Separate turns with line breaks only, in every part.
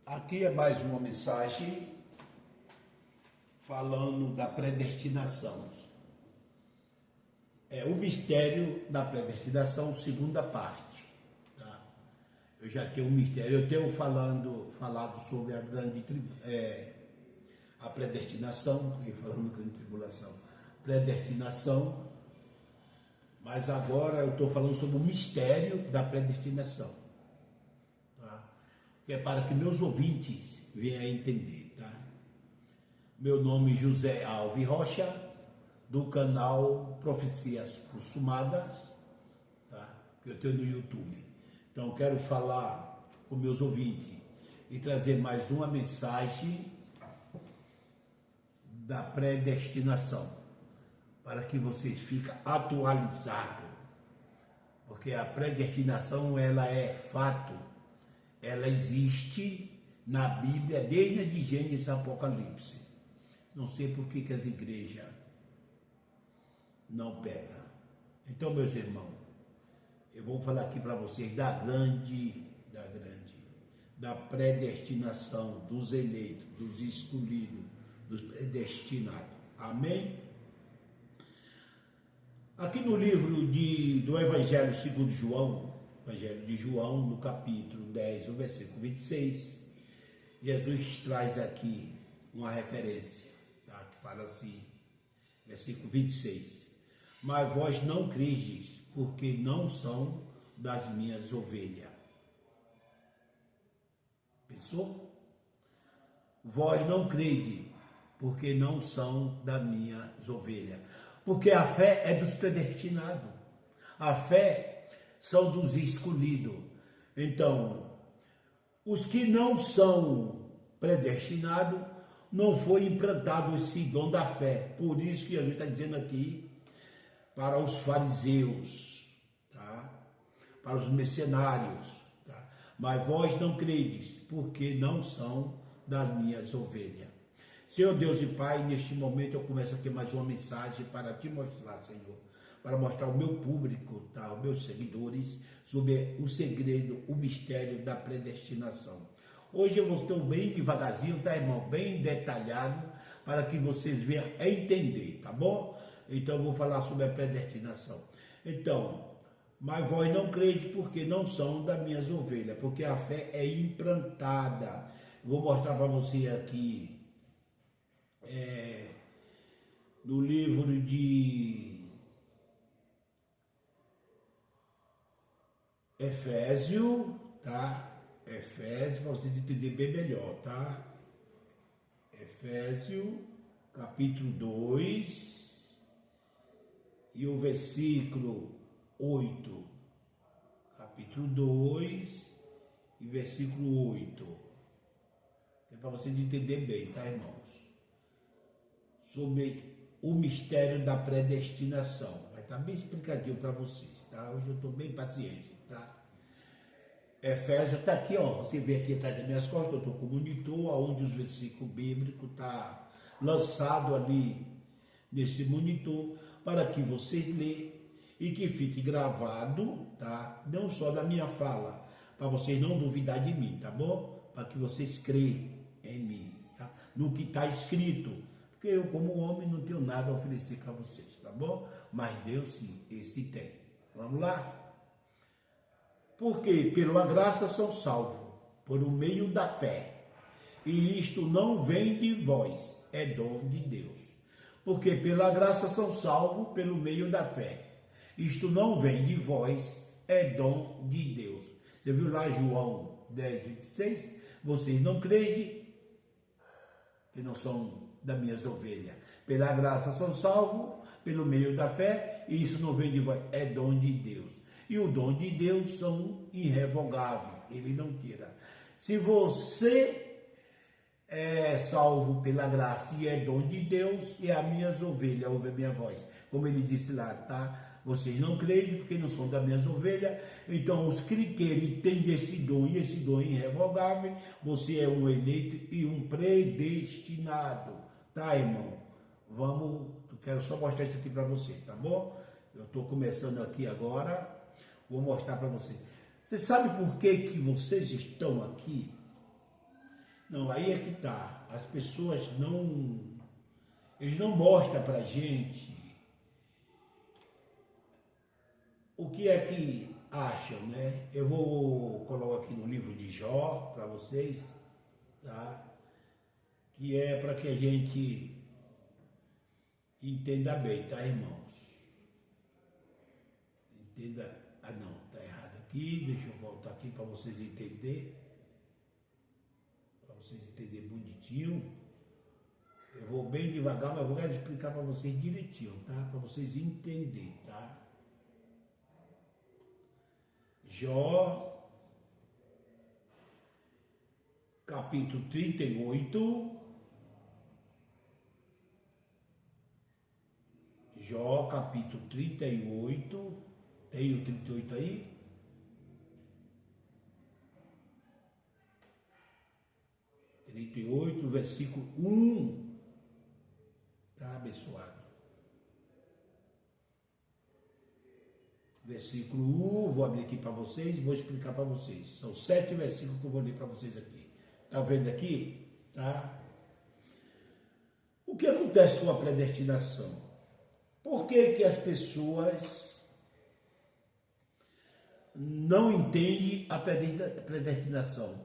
Aqui é mais uma mensagem falando da predestinação. É o mistério da predestinação, segunda parte. Tá? Eu já tenho um mistério, eu tenho falado sobre a a predestinação, falando grande tribulação, predestinação, mas agora eu estou falando sobre o mistério da predestinação. Que é para que meus ouvintes venham a entender, tá? Meu nome é José Alves Rocha, do canal Profecias Consumadas, tá? Que eu tenho no YouTube. Então, eu quero falar com meus ouvintes e trazer mais uma mensagem da predestinação, para que vocês fiquem atualizados, porque a predestinação, ela é fato. Ela existe na Bíblia desde Gênesis a Apocalipse. Não sei por que as igrejas não pegam. Então, meus irmãos, eu vou falar aqui para vocês da predestinação dos eleitos, dos escolhidos, dos predestinados. Amém? Aqui no livro do Evangelho segundo João, Evangelho de João, no capítulo 10, o versículo 26, Jesus traz aqui uma referência, tá? Que fala assim, versículo 26, mas vós não credes, porque não são das minhas ovelhas. Pensou? Vós não credes, porque não são das minhas ovelhas. Porque a fé é dos predestinados. A fé são dos escolhidos. Então, os que não são predestinados, não foi implantado esse dom da fé. Por isso que Jesus está dizendo aqui para os fariseus, tá? Para os mercenários, tá? Mas vós não credes, porque não são das minhas ovelhas. Senhor Deus e Pai, neste momento eu começo aqui mais uma mensagem para te mostrar, Senhor, para mostrar ao meu público, tá, aos meus seguidores, sobre o segredo, o mistério da predestinação. Hoje eu vou estar bem devagarzinho, tá, irmão? Bem detalhado, para que vocês venham a entender, tá bom? Então eu vou falar sobre a predestinação. Então, mas vós não credes, porque não são das minhas ovelhas, porque a fé é implantada. Eu vou mostrar para você aqui, no livro de Efésio, tá? Efésio, para vocês entenderem bem melhor, tá? Efésio, capítulo 2, e o versículo 8. Capítulo 2 e versículo 8. É para vocês entenderem bem, tá, irmãos? Sobre o mistério da predestinação. Vai estar bem explicadinho para vocês, tá? Hoje eu estou bem paciente, tá? Efésios está aqui, ó. Você vê aqui atrás das minhas costas, eu estou com o monitor, onde os versículos bíblicos tá lançado ali nesse monitor, para que vocês leiam e que fique gravado, tá? Não só da minha fala, para vocês não duvidar de mim, tá bom? Para que vocês creiam em mim, tá? No que está escrito. Porque eu, como homem, não tenho nada a oferecer para vocês, tá bom? Mas Deus, sim, esse tem. Vamos lá? Porque pela graça são salvos, por o meio da fé. E isto não vem de vós, é dom de Deus. Porque pela graça são salvos, pelo meio da fé. Isto não vem de vós, é dom de Deus. Você viu lá João 10, 26? Vocês não creem, que não são das minhas ovelhas. Pela graça são salvos, pelo meio da fé, e isso não vem de vós, é dom de Deus. E o dom de Deus são irrevogáveis, ele não tira. Se você é salvo pela graça e é dom de Deus, e as minhas ovelhas ouvem a minha voz. Como ele disse lá, tá? Vocês não creem porque não são das minhas ovelhas, então os que querem têm esse dom, e esse dom é irrevogável, você é um eleito e um predestinado. Tá, irmão? Eu quero só mostrar isso aqui para vocês, tá bom? Eu estou começando aqui agora, vou mostrar para vocês. Você sabe por que vocês estão aqui? Não, aí é que tá. As pessoas não... Eles não mostram pra gente o que é que acham, né? Eu vou colocar aqui no livro de Jó para vocês, tá? Que é para que a gente entenda bem, tá, irmãos? Entenda. Ah, não, tá errado aqui. Deixa eu voltar aqui para vocês entenderem. Para vocês entenderem bonitinho. Eu vou bem devagar, mas eu vou explicar para vocês direitinho, tá? Para vocês entenderem, tá? Jó, capítulo 38. Jó, capítulo 38. Tem o 38 aí? Versículo 1. Tá, abençoado. Versículo 1, vou abrir aqui para vocês e vou explicar para vocês. São 7 versículos que eu vou ler para vocês aqui. Tá vendo aqui? Tá? O que acontece com a predestinação? Por que as pessoas não entendem a predestinação?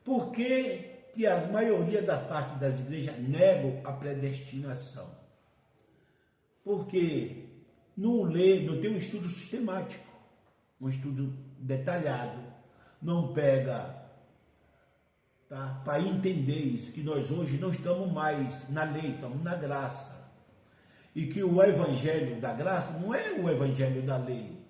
Por que a maioria da parte das igrejas negam a predestinação? Porque não lê, não tem um estudo sistemático, um estudo detalhado, não pega, tá, para entender isso, que nós hoje não estamos mais na lei, estamos na graça. E que o evangelho da graça não é o evangelho da lei.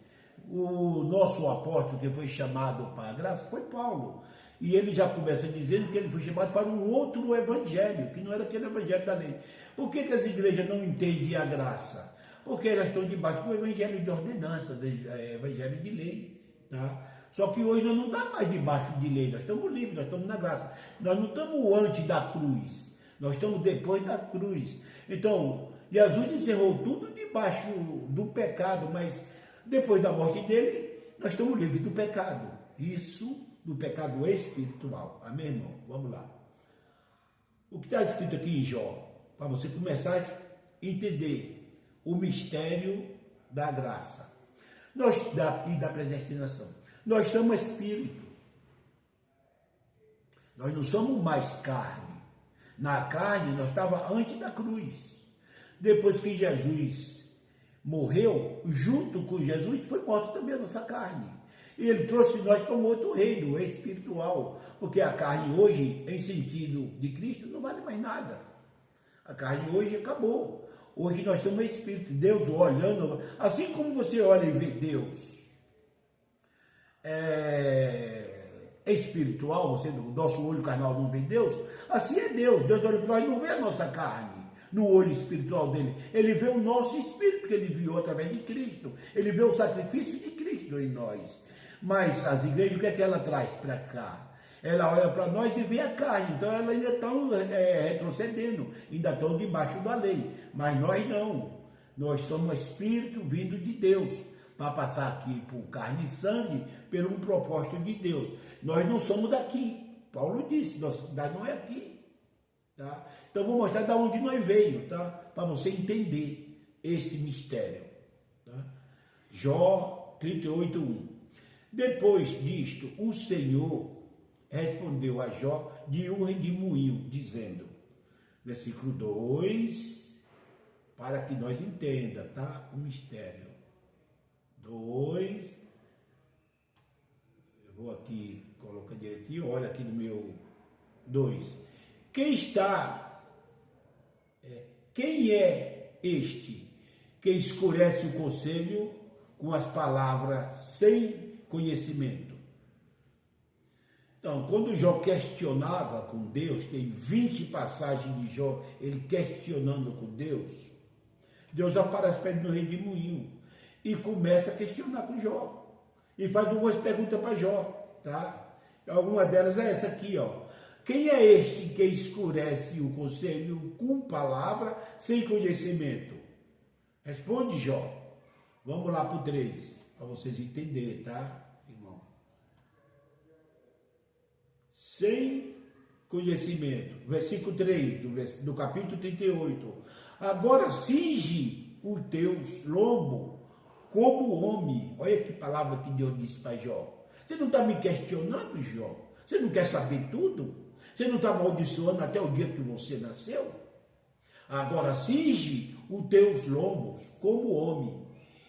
O nosso apóstolo que foi chamado para a graça foi Paulo. E ele já começa dizendo que ele foi chamado para um outro evangelho, que não era aquele evangelho da lei. Por que as igrejas não entendem a graça? Porque elas estão debaixo do evangelho de ordenança, do evangelho de lei. Tá? Só que hoje nós não estamos mais debaixo de lei, nós estamos livres, nós estamos na graça. Nós não estamos antes da cruz, nós estamos depois da cruz. Então, Jesus encerrou tudo debaixo do pecado, mas depois da morte dele, nós estamos livres do pecado. Isso do pecado espiritual. Amém, irmão? Vamos lá. O que está escrito aqui em Jó, para você começar a entender o mistério da graça e da predestinação. Nós somos espírito. Nós não somos mais carne. Na carne, nós estávamos antes da cruz. Depois que Jesus morreu, junto com Jesus, foi morto também a nossa carne. E ele trouxe nós para um outro reino espiritual, porque a carne hoje, em sentido de Cristo, não vale mais nada. A carne hoje acabou. Hoje nós somos espírito. Deus olhando, assim como você olha e vê Deus espiritual, você, o nosso olho carnal não vê Deus, assim é Deus. Deus olha para nós e não vê a nossa carne no olho espiritual dele. Ele vê o nosso espírito que ele enviou através de Cristo. Ele vê o sacrifício de Cristo em nós. Mas as igrejas, o que é que ela traz para cá? Ela olha para nós e vê a carne. Então ela ainda estão retrocedendo, ainda estão debaixo da lei. Mas nós não. Nós somos espírito vindo de Deus, para passar aqui por carne e sangue, pelo um propósito de Deus. Nós não somos daqui. Paulo disse, nossa cidade não é aqui. Tá? Então vou mostrar de onde nós veio, tá? Para você entender esse mistério. Tá? Jó 38:1. Depois disto, o Senhor respondeu a Jó de um redemoinho, dizendo, versículo 2, para que nós entenda, tá? O mistério. 2, eu vou aqui colocar direitinho, olha aqui no meu 2. Quem é este que escurece o conselho com as palavras sem conhecimento? Então, quando Jó questionava com Deus, tem 20 passagens de Jó, ele questionando com Deus, Deus aparece para ele no redemoinho e começa a questionar com Jó. E faz algumas perguntas para Jó, tá? Alguma delas é essa aqui, ó. Quem é este que escurece o conselho com palavra sem conhecimento? Responde Jó. Vamos lá para o 3, para vocês entenderem, tá, irmão? Sem conhecimento. Versículo 3 do capítulo 38. Agora cinge os teus lombos como homem. Olha que palavra que Deus disse para Jó. Você não está me questionando, Jó? Você não quer saber tudo? Você não está amaldiçoando até o dia que você nasceu? Agora cinge os teus lombos como homem.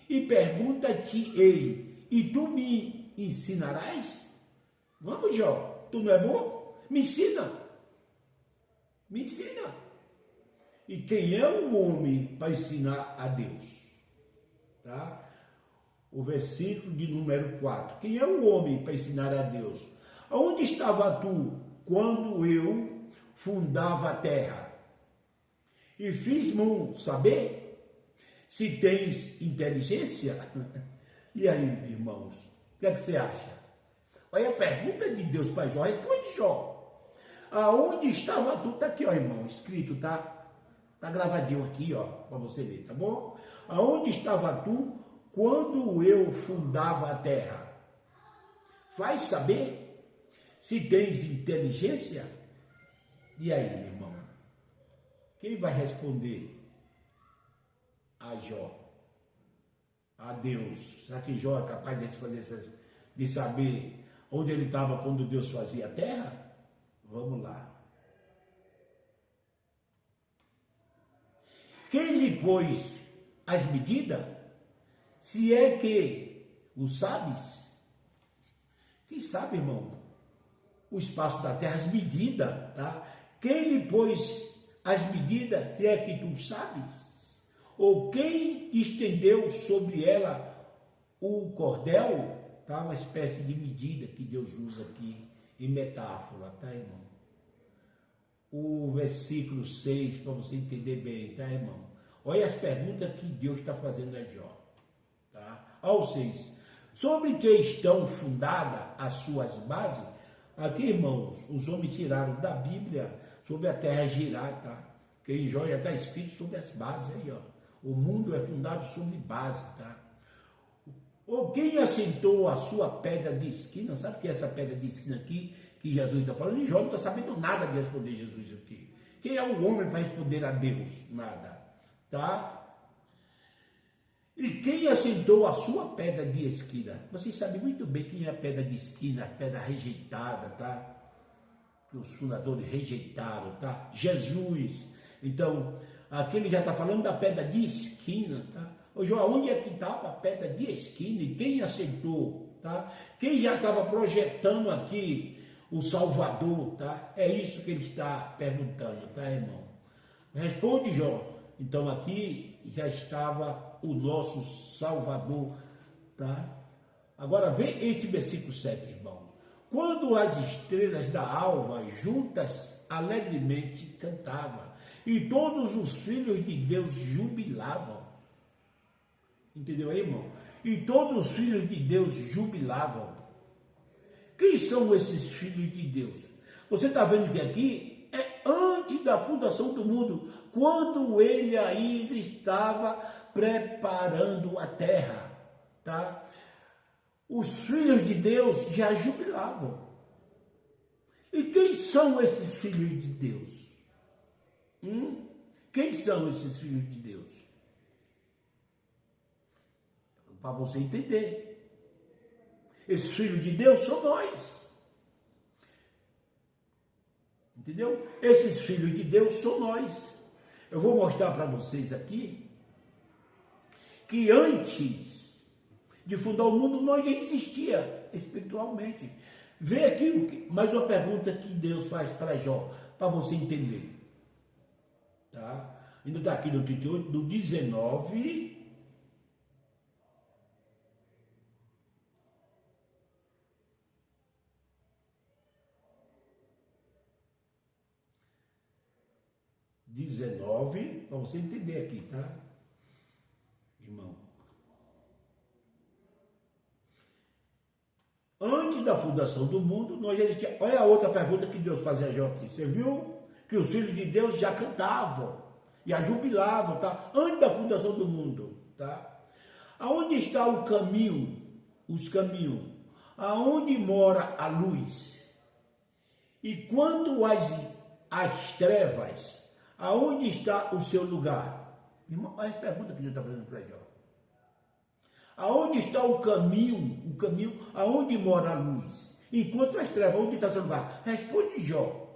E pergunta-te-ei, e tu me ensinarás? Vamos, Jó, tu não é bom? Me ensina. Me ensina. E quem é o homem para ensinar a Deus? Tá? O versículo de número 4. Quem é o homem para ensinar a Deus? Aonde estava tu quando eu fundava a terra? E fiz mão saber se tens inteligência? E aí, irmãos, o que é que você acha? Olha a pergunta de Deus para Jó. Responde, Jó. Aonde estava tu? Está aqui, ó, irmão, escrito, tá? Está gravadinho aqui, ó, para você ver, tá bom? Aonde estava tu quando eu fundava a terra? Faz saber se tens inteligência? E aí, irmão? Quem vai responder a Jó? A Deus. Será que Jó é capaz de saber onde ele estava quando Deus fazia a terra? Vamos lá. Quem lhe pôs as medidas? Se é que o sabes? Quem sabe, irmão? O espaço da terra, as medidas, tá? Quem lhe pôs as medidas? Se é que tu sabes? Ou quem estendeu sobre ela o cordel? Tá? Uma espécie de medida que Deus usa aqui em metáfora, tá, irmão? O versículo 6, para você entender bem, tá, irmão? Olha as perguntas que Deus está fazendo a Jó, tá? Ao 6, sobre que estão fundadas as suas bases? Aqui, irmãos, os homens tiraram da Bíblia sobre a terra girar, tá? Porque em Jó já está escrito sobre as bases aí, ó. O mundo é fundado sobre base, tá? Ou quem assentou a sua pedra de esquina? Sabe o que é essa pedra de esquina aqui? Que Jesus está falando, e Jó não está sabendo nada de responder Jesus aqui. Quem é o homem para responder a Deus? Nada, tá? E quem assentou a sua pedra de esquina? Vocês sabem muito bem quem é a pedra de esquina, a pedra rejeitada, tá? Que os fundadores rejeitaram, tá? Jesus. Então, aqui ele já está falando da pedra de esquina, tá? Ô Jó, onde é que estava a pedra de esquina e quem assentou, tá? Quem já estava projetando aqui o Salvador, tá? É isso que ele está perguntando, tá, irmão? Responde, Jó. Então aqui já estava o nosso Salvador, tá? Agora vê esse versículo 7, irmão. Quando as estrelas da alva juntas alegremente cantavam, e todos os filhos de Deus jubilavam. Entendeu aí, irmão? E todos os filhos de Deus jubilavam. Quem são esses filhos de Deus? Você está vendo que aqui é antes da fundação do mundo, quando ele ainda estava preparando a terra, tá? Os filhos de Deus já jubilavam. E quem são esses filhos de Deus? Quem são esses filhos de Deus? Para você entender. Esses filhos de Deus são nós. Entendeu? Esses filhos de Deus são nós. Eu vou mostrar para vocês aqui que antes de fundar o mundo, nós já existia espiritualmente. Vê aqui mais uma pergunta que Deus faz para Jó, para você entender. Tá? Ainda está aqui no 38, do 19... para você entender aqui, tá? Irmão. Antes da fundação do mundo, nós já existia. Olha a outra pergunta que Deus fazia a Jó aqui. Você viu que os filhos de Deus já cantavam, já jubilavam, tá? Antes da fundação do mundo, tá? Aonde está o caminho, os caminhos? Aonde mora a luz? E quanto às trevas, aonde está o seu lugar? Irmão, olha a pergunta que Deus está fazendo para Jó. Aonde está o caminho, aonde mora a luz? Enquanto as trevas, onde está o seu lugar? Responde Jó.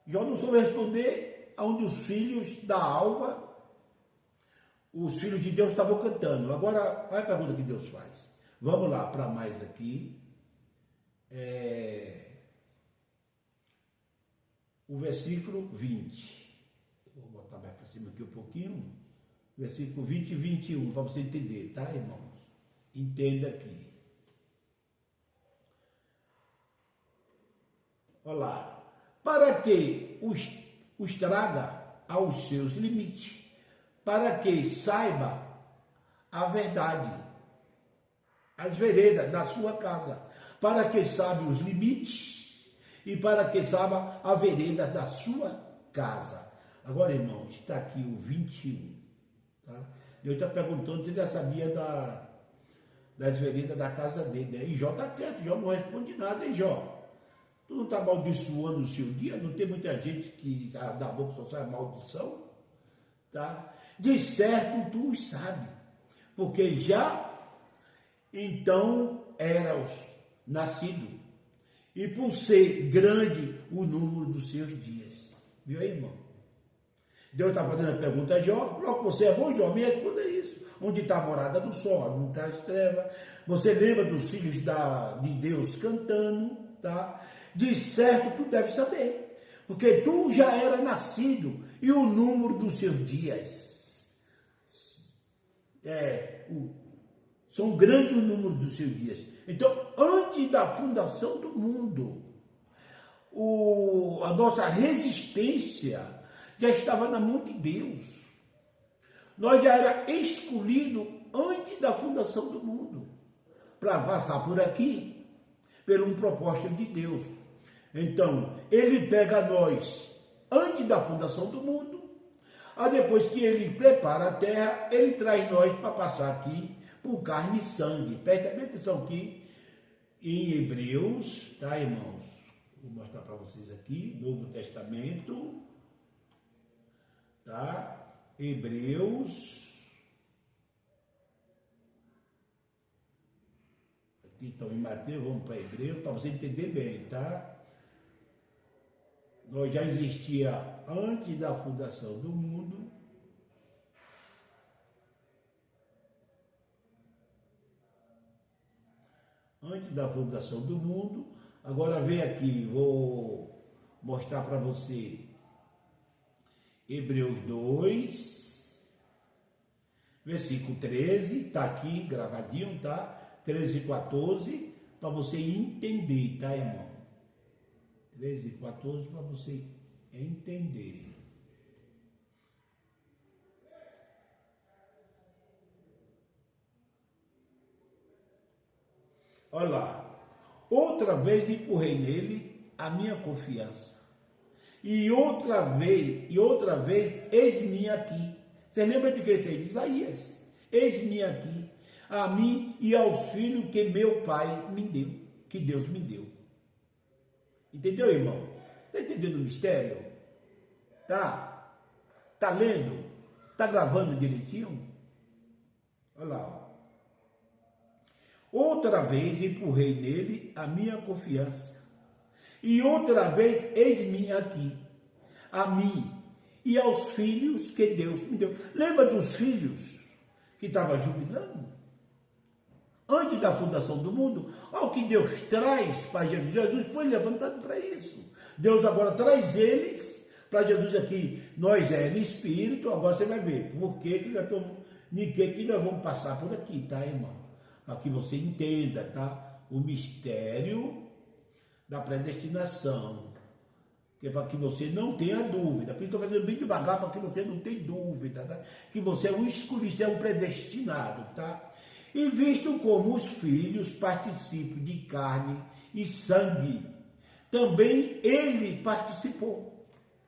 Jó não soube responder aonde os filhos da alva, os filhos de Deus estavam cantando. Agora, olha a pergunta que Deus faz. Vamos lá para mais aqui. O versículo 20. Vou botar mais para cima aqui um pouquinho. Versículo 20 e 21, para você entender, tá, irmãos? Entenda aqui. Olha lá. Para que os traga aos seus limites, para que saiba a verdade, as veredas da sua casa, para que saiba os limites e para que saiba a vereda da sua casa. Agora, irmão, está aqui o 21. Tá? Deus está perguntando se ele já sabia das veredas da casa dele, né? E Jó está quieto, Jó não responde nada, hein, Jó? Tu não está amaldiçoando o seu dia? Não tem muita gente que da boca só sai maldição? Tá? De certo tu os sabe, porque já então eras nascido, e por ser grande o número dos seus dias. Viu aí, irmão? Deus está fazendo a pergunta a Jó, logo você é bom, Jó, me responda isso. Onde está a morada do sol? Onde está as trevas? Você lembra dos filhos de Deus cantando, tá? De certo, tu deve saber, porque tu já era nascido e o número dos seus dias. São grandes o número dos seus dias. Então, antes da fundação do mundo, a nossa resistência já estava na mão de Deus. Nós já era escolhido antes da fundação do mundo para passar por aqui, pelo um propósito de Deus. Então, ele pega nós antes da fundação do mundo, aí depois que ele prepara a terra, ele traz nós para passar aqui por carne e sangue. Presta bem atenção aqui em Hebreus, tá, irmãos? Vou mostrar para vocês aqui, Novo Testamento, tá? Hebreus. Aqui estão em Mateus, vamos para Hebreus, para você entender bem, tá? Nós já existia antes da fundação do mundo. Antes da fundação do mundo. Agora vem aqui, vou mostrar para você. Hebreus 2, versículo 13, está aqui gravadinho, tá? 13 e 14, para você entender, tá, irmão? 13 e 14 para você entender. Olha lá. Outra vez empurrei nele a minha confiança. E outra vez, eis-me aqui. Você lembra de que isso aí? De Isaías. Eis-me aqui, a mim e aos filhos que meu pai me deu, que Deus me deu. Entendeu, irmão? Está entendendo o mistério? Tá? Tá lendo? Tá gravando direitinho? Olha lá, ó. Outra vez empurrei nele a minha confiança. E outra vez, eis-me aqui, a mim e aos filhos que Deus me deu. Lembra dos filhos que estavam jubilando? Antes da fundação do mundo, olha o que Deus traz para Jesus. Jesus foi levantado para isso. Deus agora traz eles para Jesus aqui. Nós é espírito, agora você vai ver por que nós vamos passar por aqui, tá, irmão? Para que você entenda, tá? O mistério da predestinação. Que é para que você não tenha dúvida. Por isso estou fazendo bem devagar, para que você não tenha dúvida, tá? Que você é um escolhido, é um predestinado, tá? E visto como os filhos participam de carne e sangue, também ele participou.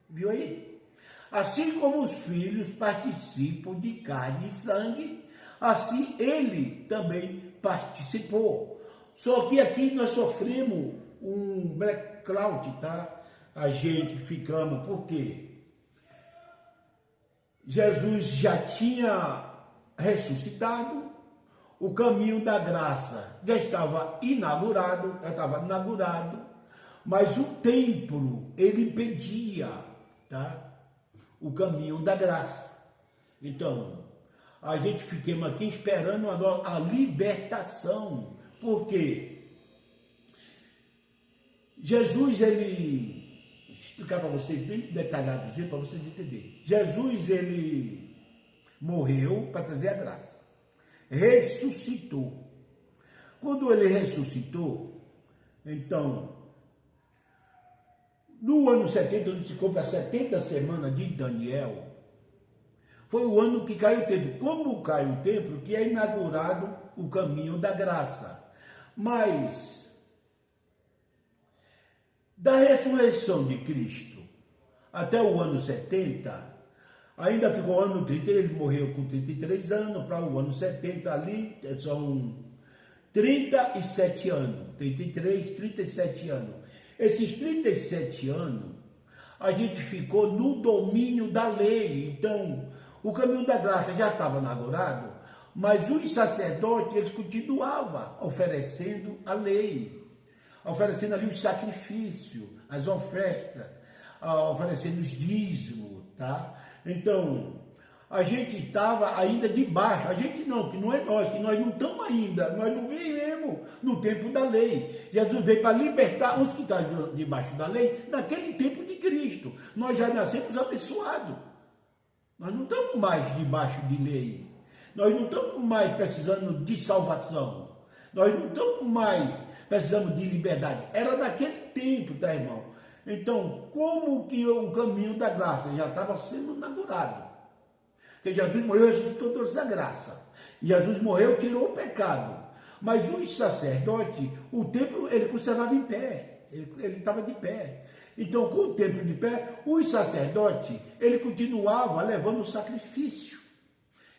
Viu aí? Assim como os filhos participam de carne e sangue, assim ele também participou. Só que aqui nós sofremos um blackout, tá? A gente ficamos, por quê? Jesus já tinha ressuscitado, o caminho da graça já estava inaugurado, mas o templo, ele impedia, tá? O caminho da graça. Então, a gente ficamos aqui esperando a libertação. Por quê? Jesus, ele, vou explicar para vocês bem detalhadinho, para vocês entenderem. Jesus, ele morreu para trazer a graça. Ressuscitou. Quando ele ressuscitou, então, no ano 70, onde se compra 70 semanas de Daniel, foi o ano que caiu o templo. Como cai o templo, que é inaugurado o caminho da graça. Mas, da ressurreição de Cristo até o ano 70, ainda ficou o ano 30, ele morreu com 33 anos, para o ano 70 ali, são 37 anos, 33, 37 anos. Esses 37 anos, a gente ficou no domínio da lei. Então, o caminho da graça já estava inaugurado, mas os sacerdotes, eles continuavam oferecendo a lei, oferecendo ali os sacrifícios, as ofertas, oferecendo os dízimos, tá? Então, a gente estava ainda debaixo, a gente não, que não é nós, que nós não estamos ainda, nós não vivemos no tempo da lei. Jesus veio para libertar os que estão debaixo da lei naquele tempo de Cristo. Nós já nascemos abençoados. Nós não estamos mais debaixo de lei. Nós não estamos mais precisando de salvação. Nós não estamos mais precisando de liberdade. Era naquele tempo, tá, irmão? Então, como que o caminho da graça já estava sendo inaugurado? Porque Jesus morreu e ressuscitou toda a graça. E Jesus morreu, tirou o pecado. Mas os sacerdotes, o templo, ele conservava em pé. Ele estava de pé. Então, com o templo de pé, os sacerdotes, ele continuava levando o sacrifício.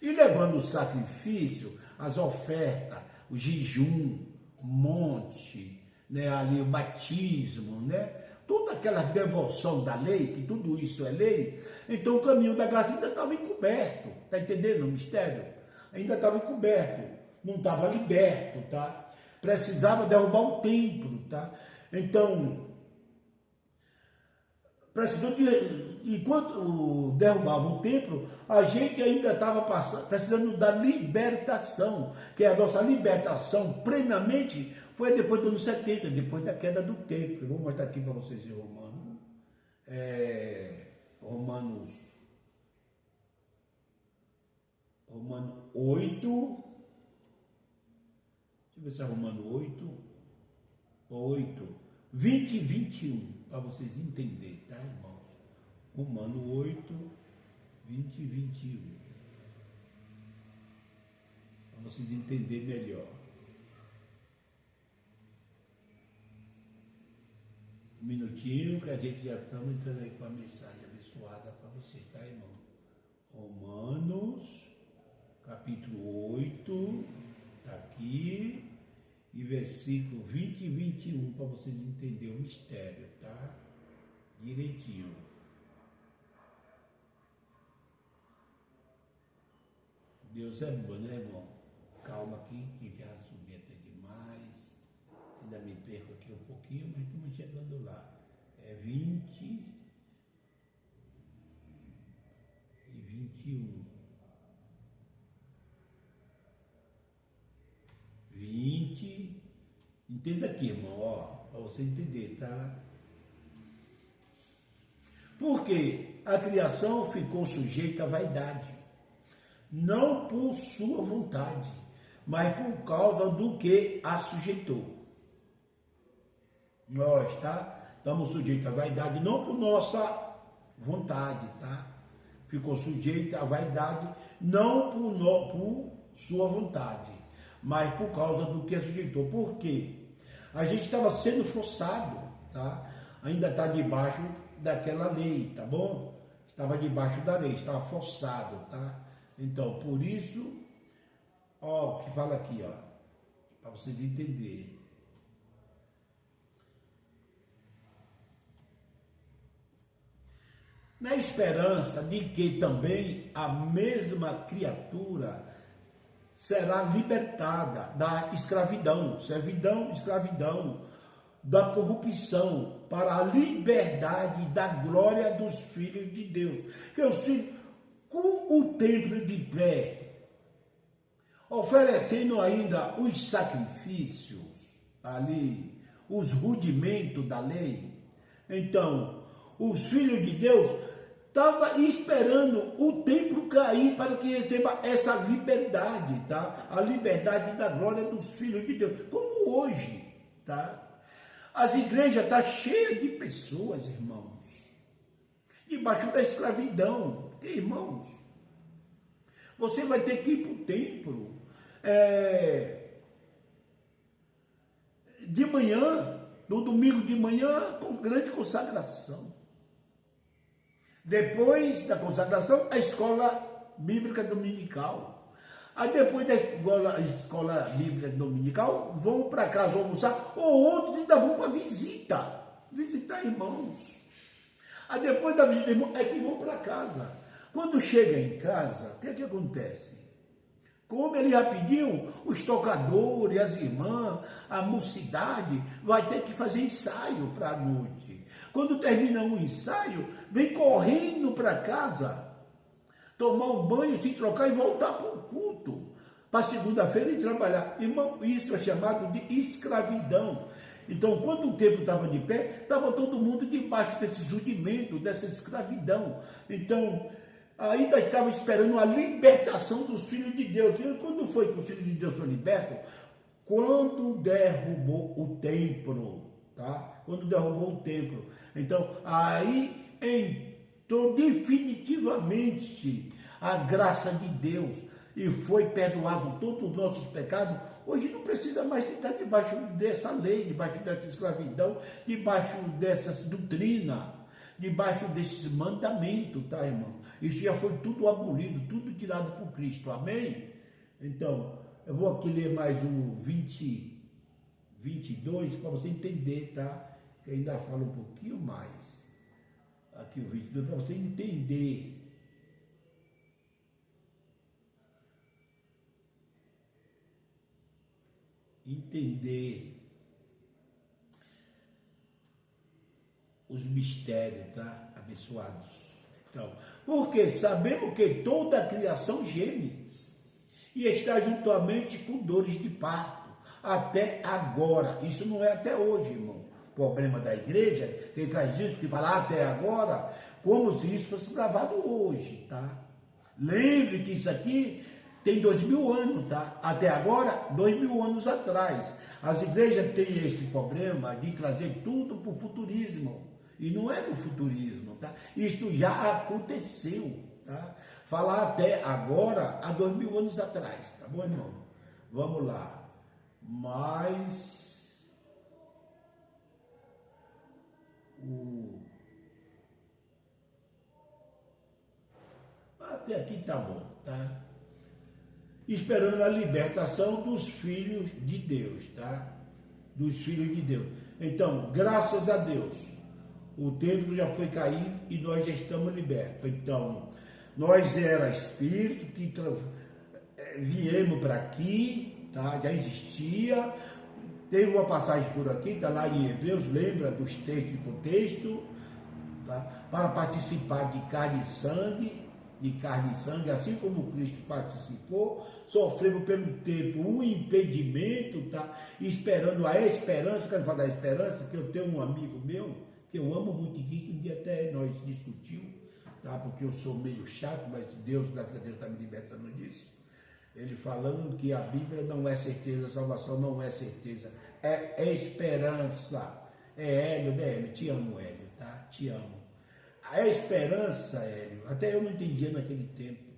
E levando o sacrifício, as ofertas, o jejum, o monte, né, ali o batismo, né? Toda aquela devoção da lei, que tudo isso é lei, então o caminho da graça ainda estava encoberto, tá entendendo o mistério? Ainda estava encoberto, não estava liberto, tá? Precisava derrubar o templo, tá? Então, precisou de, enquanto derrubava o templo, a gente ainda estava precisando da libertação, que a nossa libertação plenamente foi depois dos anos 70, depois da queda do templo. Eu vou mostrar aqui para vocês em Romanos 8, deixa eu ver se é Romano 8, 20 e 21, para vocês entenderem, tá, irmãos? Romano 8, 20 e 21, para vocês entenderem melhor. Um minutinho que a gente já estamos entrando aí com a mensagem abençoada para você, tá, irmão? Romanos, capítulo 8, tá aqui, e versículo 20 e 21, para vocês entenderem o mistério, tá? Direitinho. Deus é bom, né, irmão? Calma aqui, que já subi até demais. Ainda me perco aqui um pouquinho, mas estamos chegando lá. É 20 e 21. 20. Entenda aqui, irmão, ó, para você entender, tá? Porque a criação ficou sujeita à vaidade, não por sua vontade, mas por causa do que a sujeitou. Nós, tá? Estamos sujeitos à vaidade, não por nossa vontade, tá? Ficou sujeita à vaidade, não por sua vontade, mas por causa do que a sujeitou. Por quê? A gente estava sendo forçado, tá? Ainda está debaixo daquela lei, tá bom? Estava debaixo da lei, estava forçado, tá? Então, por isso, ó, o que fala aqui, ó, para vocês entenderem. na esperança de que também a mesma criatura será libertada da escravidão, servidão, escravidão, da corrupção, para a liberdade da glória dos filhos de Deus. Que os filhos, com o templo de pé, oferecendo ainda os sacrifícios ali, os rudimentos da lei. Então, os filhos de Deus estavam esperando o templo cair para que receba essa liberdade, tá? A liberdade da glória dos filhos de Deus, como hoje, tá? As igrejas estão cheias de pessoas, irmãos, debaixo da escravidão. Irmãos, você vai ter que ir para o templo de manhã, no domingo de manhã, com grande consagração. Depois da consagração, a escola bíblica dominical. Aí depois da escola bíblica dominical, vão para casa almoçar, ou outros ainda vão para visitar irmãos. Aí depois da visita, irmãos, é que vão para casa. Quando chega em casa, o que acontece? Como ele rapidinho, os tocadores, as irmãs, a mocidade, vai ter que fazer ensaio para a noite. Quando termina um ensaio, vem correndo para casa, tomar um banho, se trocar e voltar para o culto, para segunda-feira e trabalhar. Irmão, isso é chamado de escravidão. Então, quando o templo estava de pé, estava todo mundo debaixo desse rudimento, dessa escravidão. Então, ainda estava esperando a libertação dos filhos de Deus. E quando foi que os filhos de Deus foram libertos? Quando derrubou o templo, tá? Quando derrubou o templo. Então, aí entrou definitivamente a graça de Deus e foi perdoado todos os nossos pecados. Hoje não precisa mais estar debaixo dessa lei, debaixo dessa escravidão, debaixo dessa doutrina, debaixo desses mandamentos, tá, irmão? Isso já foi tudo abolido, tudo tirado por Cristo, amém? Então, eu vou aqui ler mais o 22 para você entender, tá? Que ainda fala um pouquinho mais. Aqui o 22 para você entender. Os mistérios, tá? Abençoados. Então, porque sabemos que toda a criação geme e está juntamente com dores de parto, até agora. Isso não é até hoje, irmão. O problema da igreja, que ele traz isso, que fala até agora, como se isso fosse gravado hoje, tá? Lembre que isso aqui tem 2000 anos, tá? Até agora, 2000 anos atrás. As igrejas têm esse problema de trazer tudo para o futurismo. E não é no futurismo, tá? Isto já aconteceu, tá? Falar até agora, há 2000 anos atrás, tá bom, irmão? Vamos lá. Mas até aqui tá bom, tá? Esperando a libertação dos filhos de Deus, tá? Dos filhos de Deus. Então, graças a Deus, o templo já foi cair e nós já estamos libertos. Então, nós era espírito que viemos para aqui, tá? Já existia. Teve uma passagem por aqui, está lá em Hebreus, lembra dos textos e contexto, tá? Para participar de carne e sangue, assim como Cristo participou, sofremos pelo tempo um impedimento, tá? Esperando a esperança. Quero falar da esperança, que eu tenho um amigo meu, que eu amo muito Cristo, um dia até nós discutimos, tá? Porque eu sou meio chato, mas Deus, graças a Deus, está me libertando disso. Ele falando que a Bíblia não é certeza, a salvação não é certeza, é esperança. É Hélio, né, Hélio? Te amo, Hélio, tá? Te amo. A esperança, Hélio, até eu não entendia naquele tempo.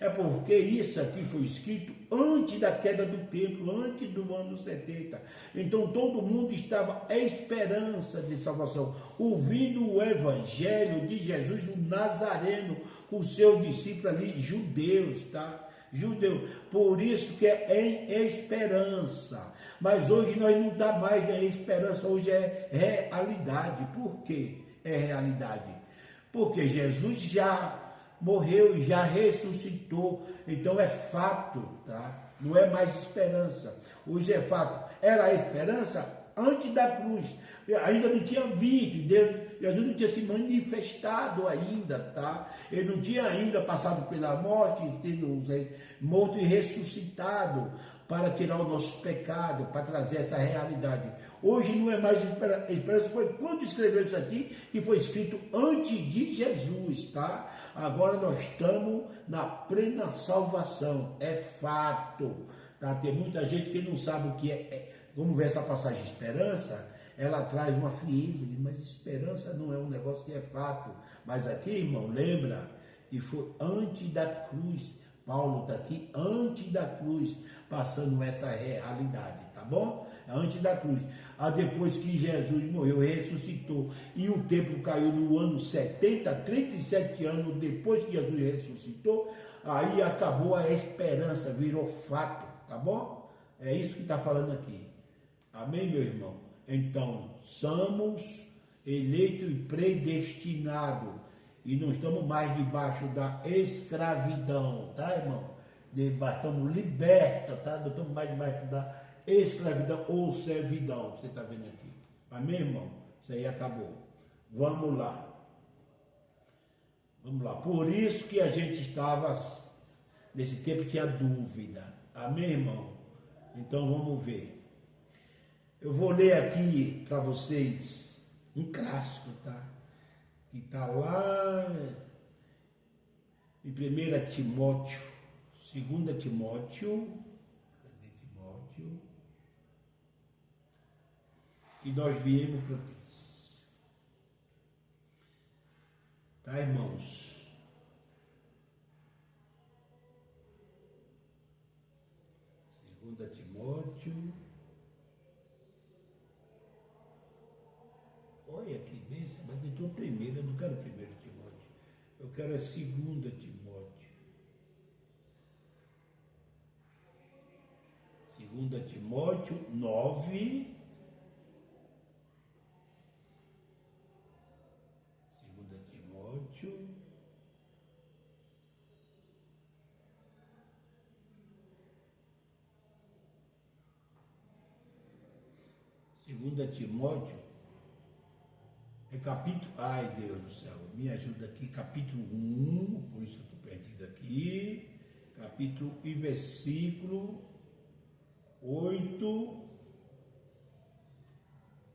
É porque isso aqui foi escrito antes da queda do templo, antes do ano 70. Então todo mundo estava à esperança de salvação, ouvindo o evangelho de Jesus, o Nazareno, com seus discípulos ali, judeus, tá? Judeu. Por isso que é em esperança. Mas hoje nós não está mais em esperança, hoje é realidade. Por quê? É realidade. porque Jesus já morreu e já ressuscitou, então é fato, tá? Não é mais esperança, hoje é fato. Era a esperança antes da cruz, ainda não tinha visto, Jesus não tinha se manifestado ainda, tá? Ele não tinha ainda passado pela morte, tendo morto e ressuscitado para tirar o nosso pecado, para trazer essa realidade. Hoje não é mais esperança, foi quando escreveu isso aqui, que foi escrito antes de Jesus, tá? Agora nós estamos na plena salvação, é fato, tá? Tem muita gente que não sabe o que é. Vamos ver essa passagem de esperança, ela traz uma frieza, mas esperança não é um negócio que é fato. Mas aqui, irmão, lembra que foi antes da cruz. Paulo está aqui antes da cruz, passando essa realidade, tá bom? Antes da cruz. Depois que Jesus morreu, ressuscitou, e o templo caiu no ano 70, 37 anos depois que Jesus ressuscitou, aí acabou a esperança, virou fato, tá bom? É isso que está falando aqui. Amém, meu irmão? Então, somos eleitos e predestinados, e não estamos mais debaixo da escravidão, tá, irmão? Estamos libertos, tá? Não estamos mais debaixo da escravidão ou servidão, que você está vendo aqui. Amém, irmão? Isso aí acabou. Vamos lá. Vamos lá. Por isso que a gente estava, nesse tempo tinha dúvida. Amém, irmão? Então vamos ver. Eu vou ler aqui para vocês um clássico, tá? Que está lá em 1 Timóteo, 2 Timóteo, cadê Timóteo? Que nós viemos para isso. Tá, irmãos? Segunda Timóteo. Olha que bênção, mas eu estou primeiro, eu não quero 1 Timóteo. Eu quero a 2 Timóteo. 2 Timóteo 9. 2 Timóteo. Segunda Timóteo. É capítulo, ai Deus do céu, me ajuda aqui, capítulo 1, por isso eu estou perdido aqui, capítulo e versículo 8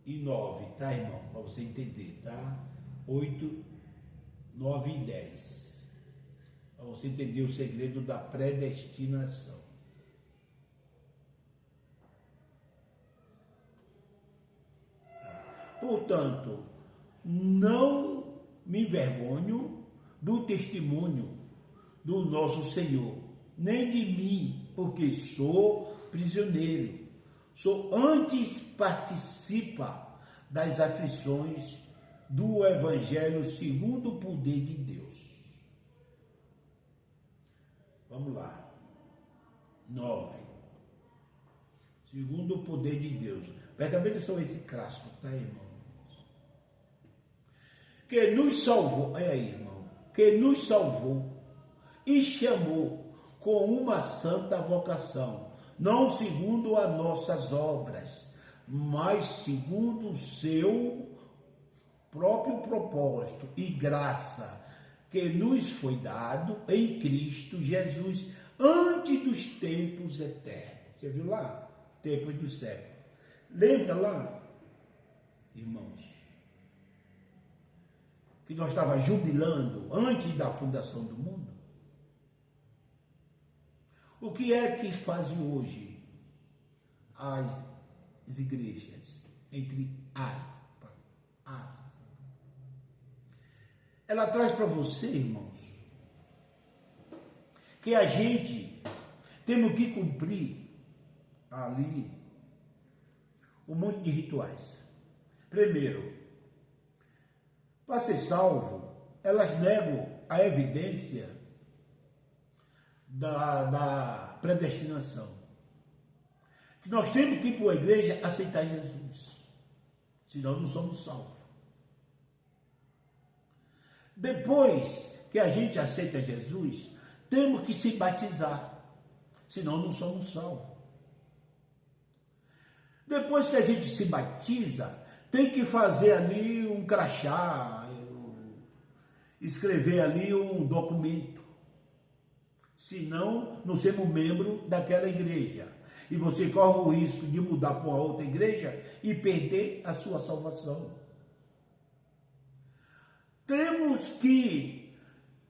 e 9, tá, irmão? Para você entender, tá? 8, 9 e 10, para você entender o segredo da predestinação. Tá. Portanto, não me envergonho do testemunho do nosso Senhor, nem de mim, porque sou prisioneiro. Sou antes participa das aflições do Evangelho segundo o poder de Deus. Vamos lá. 9. Segundo o poder de Deus. Presta bem atenção a esse clássico, tá, irmão? Que nos salvou, olha aí, irmão, que nos salvou e chamou com uma santa vocação, não segundo as nossas obras, mas segundo o seu próprio propósito e graça, que nos foi dado em Cristo Jesus, antes dos tempos eternos. Você viu lá? Tempos do século. Lembra lá, irmãos? Que nós estávamos jubilando antes da fundação do mundo? O que é que fazem hoje as igrejas, entre as? Ela traz para você, irmãos, que a gente temos que cumprir ali um monte de rituais. Primeiro, para ser salvo, elas negam a evidência da predestinação. Que nós temos que ir para a igreja aceitar Jesus, senão não somos salvos. Depois que a gente aceita Jesus, temos que se batizar, senão não somos salvos. Depois que a gente se batiza, tem que fazer ali um crachá, escrever ali um documento. Senão, não sermos membro daquela igreja. E você corre o risco de mudar para uma outra igreja e perder a sua salvação. Temos que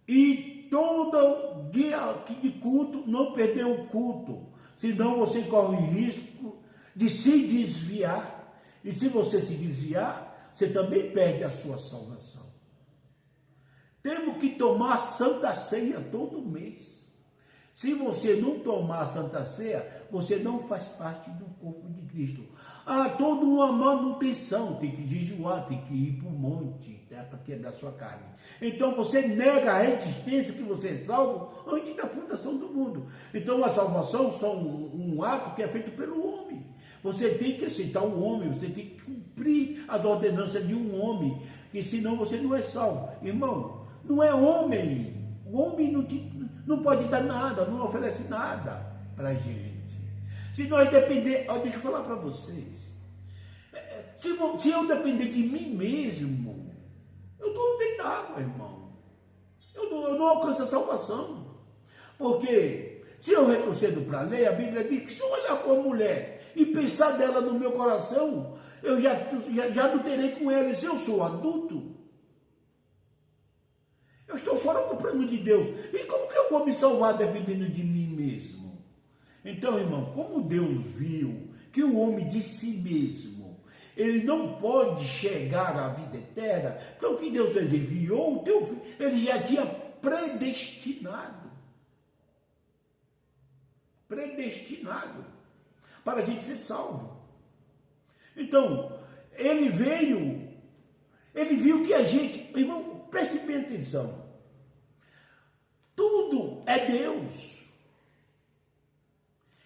ir todo dia de culto, não perder o culto. Senão você corre o risco de se desviar. E se você se desviar, você também perde a sua salvação. Temos que tomar Santa Ceia todo mês. Se você não tomar a Santa Ceia, você não faz parte do corpo de Cristo. Há toda uma manutenção, tem que jejuar, tem que ir para o monte, para quebrar sua carne. Então você nega a resistência que você é salvo antes da fundação do mundo. Então a salvação é só um ato que é feito pelo homem. Você tem que aceitar o homem, você tem que cumprir as ordenanças de um homem, que senão você não é salvo. Irmão, não é homem. O homem não pode dar nada, não oferece nada para a gente. Se nós depender, deixa eu falar para vocês. Se eu depender de mim mesmo, eu estou dentro d'água, irmão. Eu não alcanço a salvação. Porque se eu retrocedo para a lei, a Bíblia diz que se eu olhar para uma mulher e pensar dela no meu coração, eu já adulterei com ela. E se eu sou adulto, eu estou fora do plano de Deus. E como que eu vou me salvar dependendo de mim mesmo? Então, irmão, como Deus viu que o homem de si mesmo, ele não pode chegar à vida eterna, então o que Deus fez? Enviou o teu filho, ele já tinha predestinado para a gente ser salvo. Então, ele viu que a gente, irmão, preste bem atenção, tudo é Deus.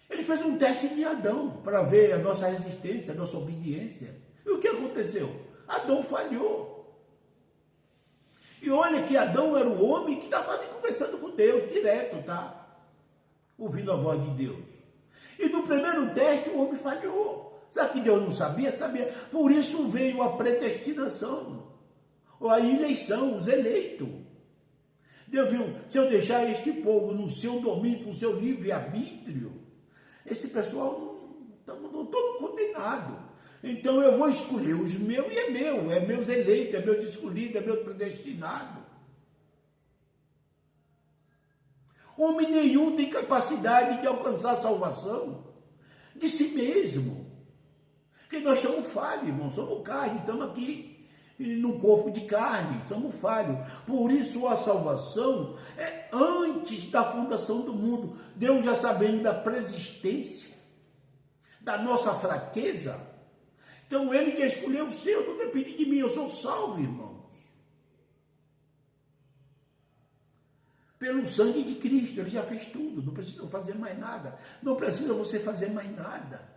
Ele fez um teste em Adão para ver a nossa resistência, a nossa obediência. E o que aconteceu? Adão falhou. E olha que Adão era o homem que estava ali conversando com Deus direto, tá? Ouvindo a voz de Deus. E no primeiro teste o homem falhou. Sabe que Deus não sabia? Sabia. Por isso veio a predestinação, ou a eleição, os eleitos. Deus viu, se eu deixar este povo no seu domínio, no seu livre-arbítrio, esse pessoal não todo condenado. Então eu vou escolher os meus e é meus eleitos, é meus escolhidos, é meus predestinados. Homem nenhum tem capacidade de alcançar a salvação de si mesmo. Porque nós somos falhos, irmão, somos carne, estamos aqui num corpo de carne, somos falhos. Por isso a salvação é antes da fundação do mundo. Deus já sabendo da persistência, da nossa fraqueza. Então ele já escolheu o seu, não depende de mim, eu sou salvo, irmãos. Pelo sangue de Cristo, ele já fez tudo, não precisa fazer mais nada. Não precisa você fazer mais nada.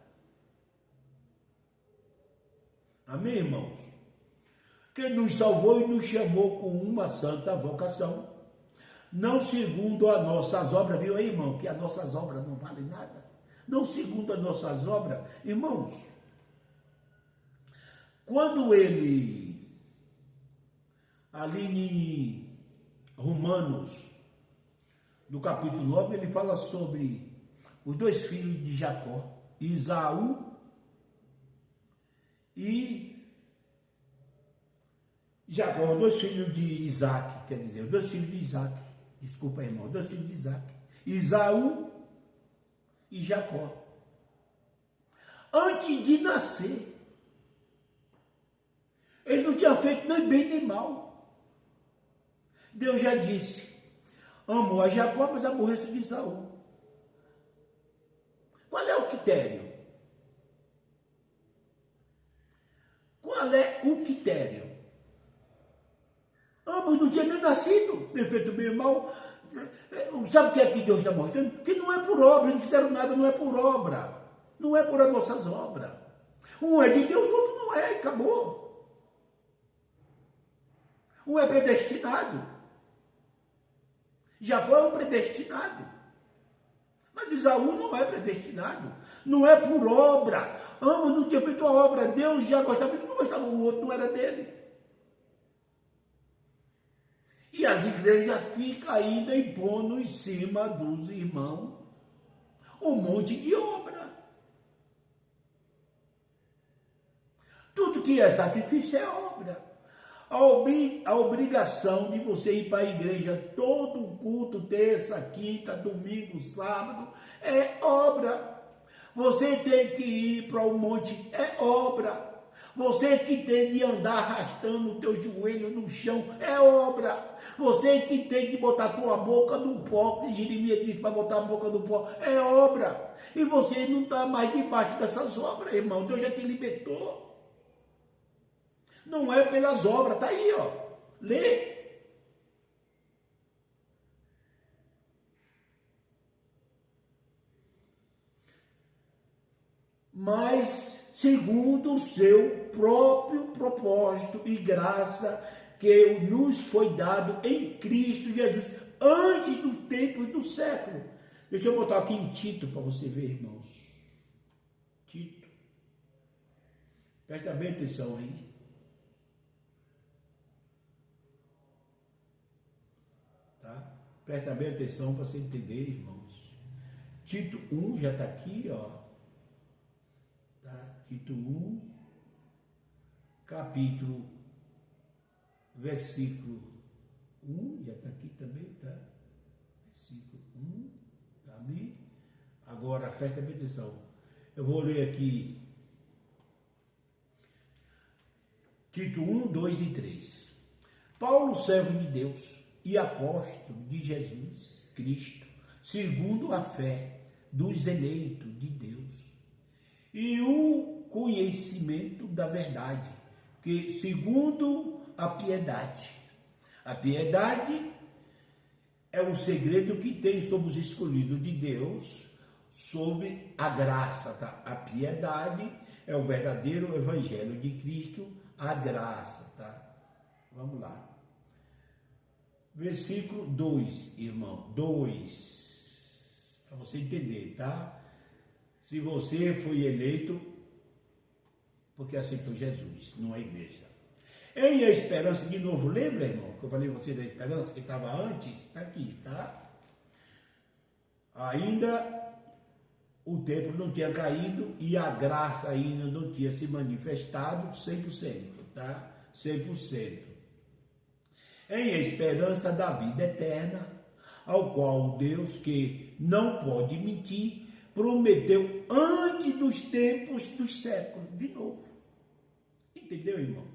Amém, irmãos? Quem nos salvou e nos chamou com uma santa vocação, não segundo as nossas obras, viu aí, irmão, que as nossas obras não valem nada, não segundo as nossas obras, irmãos, quando ele, ali em Romanos, no capítulo 9, ele fala sobre os dois filhos de Jacó, Esaú e Jacó, os dois filhos de Isaac, quer dizer, os dois filhos de Isaac, desculpa, irmão, os dois filhos de Isaac, Esaú e Jacó. Antes de nascer, ele não tinha feito nem bem nem mal. Deus já disse, amo a Jacó, mas aborreço de Esaú. Qual é o critério? Qual é o critério? Ambos não tinham nem nascido, nem feito bem ou mal. Sabe o que é que Deus está mostrando? Que não é por obra, não fizeram nada, não é por obra. Não é por as nossas obras. Um é de Deus, o outro não é, acabou. Um é predestinado. Jacó é um predestinado. Mas Esaú não é predestinado. Não é por obra. Ambos não tinham feito a obra. Deus já gostava, ele não gostava, o outro não era dele. E as igrejas ficam ainda impondo em cima dos irmãos um monte de obra. Tudo que é sacrifício é obra. A obrigação de você ir para a igreja todo culto, terça, quinta, domingo, sábado, é obra. Você tem que ir para o monte, é obra. Você que tem de andar arrastando o teu joelho no chão, é obra. Você que tem que botar a tua boca no pó, que Jeremias disse para botar a boca no pó, é obra. E você não está mais debaixo dessas obras, irmão. Deus já te libertou. Não é pelas obras, está aí, ó. Lê. Mas segundo o seu próprio propósito e graça que nos foi dado em Cristo Jesus, antes dos tempos do século. Deixa eu botar aqui em Tito para você ver, irmãos. Tito. Presta bem atenção aí. Tá? Presta bem atenção para você entender, irmãos. Tito 1 já está aqui, ó. Tito 1, capítulo, versículo 1, já está aqui também, tá? Versículo 1, está ali. Agora, presta bem atenção. Eu vou ler aqui, Tito 1, 2 e 3. Paulo, servo de Deus e apóstolo de Jesus Cristo, segundo a fé dos eleitos de Deus, e o conhecimento da verdade, que segundo a piedade. A piedade é o segredo que tem sobre os escolhidos de Deus, sobre a graça, tá? A piedade é o verdadeiro evangelho de Cristo, a graça, tá? Vamos lá. Versículo 2, irmão, 2, para você entender, tá? Se você foi eleito porque aceitou Jesus, não a igreja. Em a esperança, de novo, lembra, irmão, que eu falei você da esperança que estava antes? Está aqui, tá? Ainda o templo não tinha caído e a graça ainda não tinha se manifestado 100%, tá? 100%. Em esperança da vida eterna, ao qual Deus, que não pode mentir, prometeu antes dos tempos dos séculos, de novo. Entendeu, irmão?